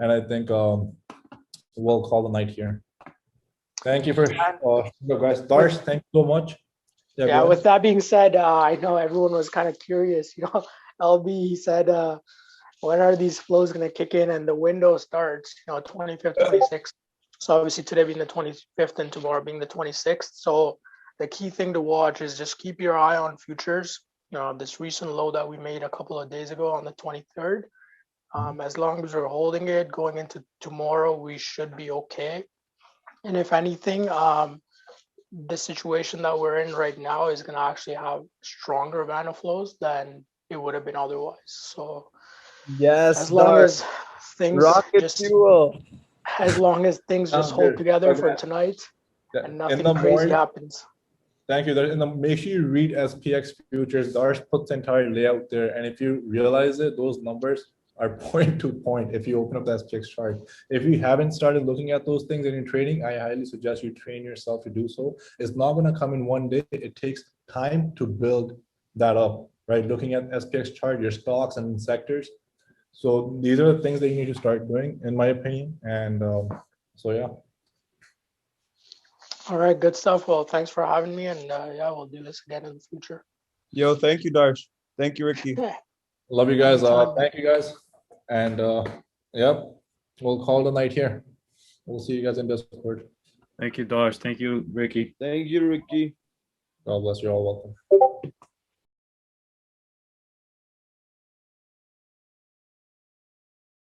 [SPEAKER 1] And I think we'll call the night here. Thank you for guys. Darsh, thank you so much.
[SPEAKER 3] Yeah, with that being said, I know everyone was kind of curious. LB said, when are these flows going to kick in? And the window starts, 25th, 26th. So obviously today being the 25th and tomorrow being the 26th. So the key thing to watch is just keep your eye on futures. This recent low that we made a couple of days ago on the 23rd. As long as we're holding it going into tomorrow, we should be okay. And if anything, the situation that we're in right now is going to actually have stronger Vanna flows than it would have been otherwise. So
[SPEAKER 4] yes,
[SPEAKER 3] as long as things
[SPEAKER 4] rocket fuel.
[SPEAKER 3] As long as things just hold together for tonight and nothing crazy happens.
[SPEAKER 1] Thank you. Make sure you read SPX futures. Darsh puts the entire layout there, and if you realize it, those numbers are point to point. If you open up the SPX chart, if you haven't started looking at those things in your trading, I highly suggest you train yourself to do so. It's not going to come in one day. It takes time to build that up, right? Looking at SPX chart, your stocks and sectors. So these are the things that you need to start doing, in my opinion. And so yeah.
[SPEAKER 3] All right, good stuff. Well, thanks for having me, and yeah, we'll do this again in the future.
[SPEAKER 4] Yo, thank you, Darsh. Thank you, Ricky.
[SPEAKER 1] Love you guys. Thank you guys. And yep, we'll call the night here. We'll see you guys in Discord.
[SPEAKER 5] Thank you, Darsh. Thank you, Ricky.
[SPEAKER 4] Thank you, Ricky.
[SPEAKER 1] God bless you all. Welcome.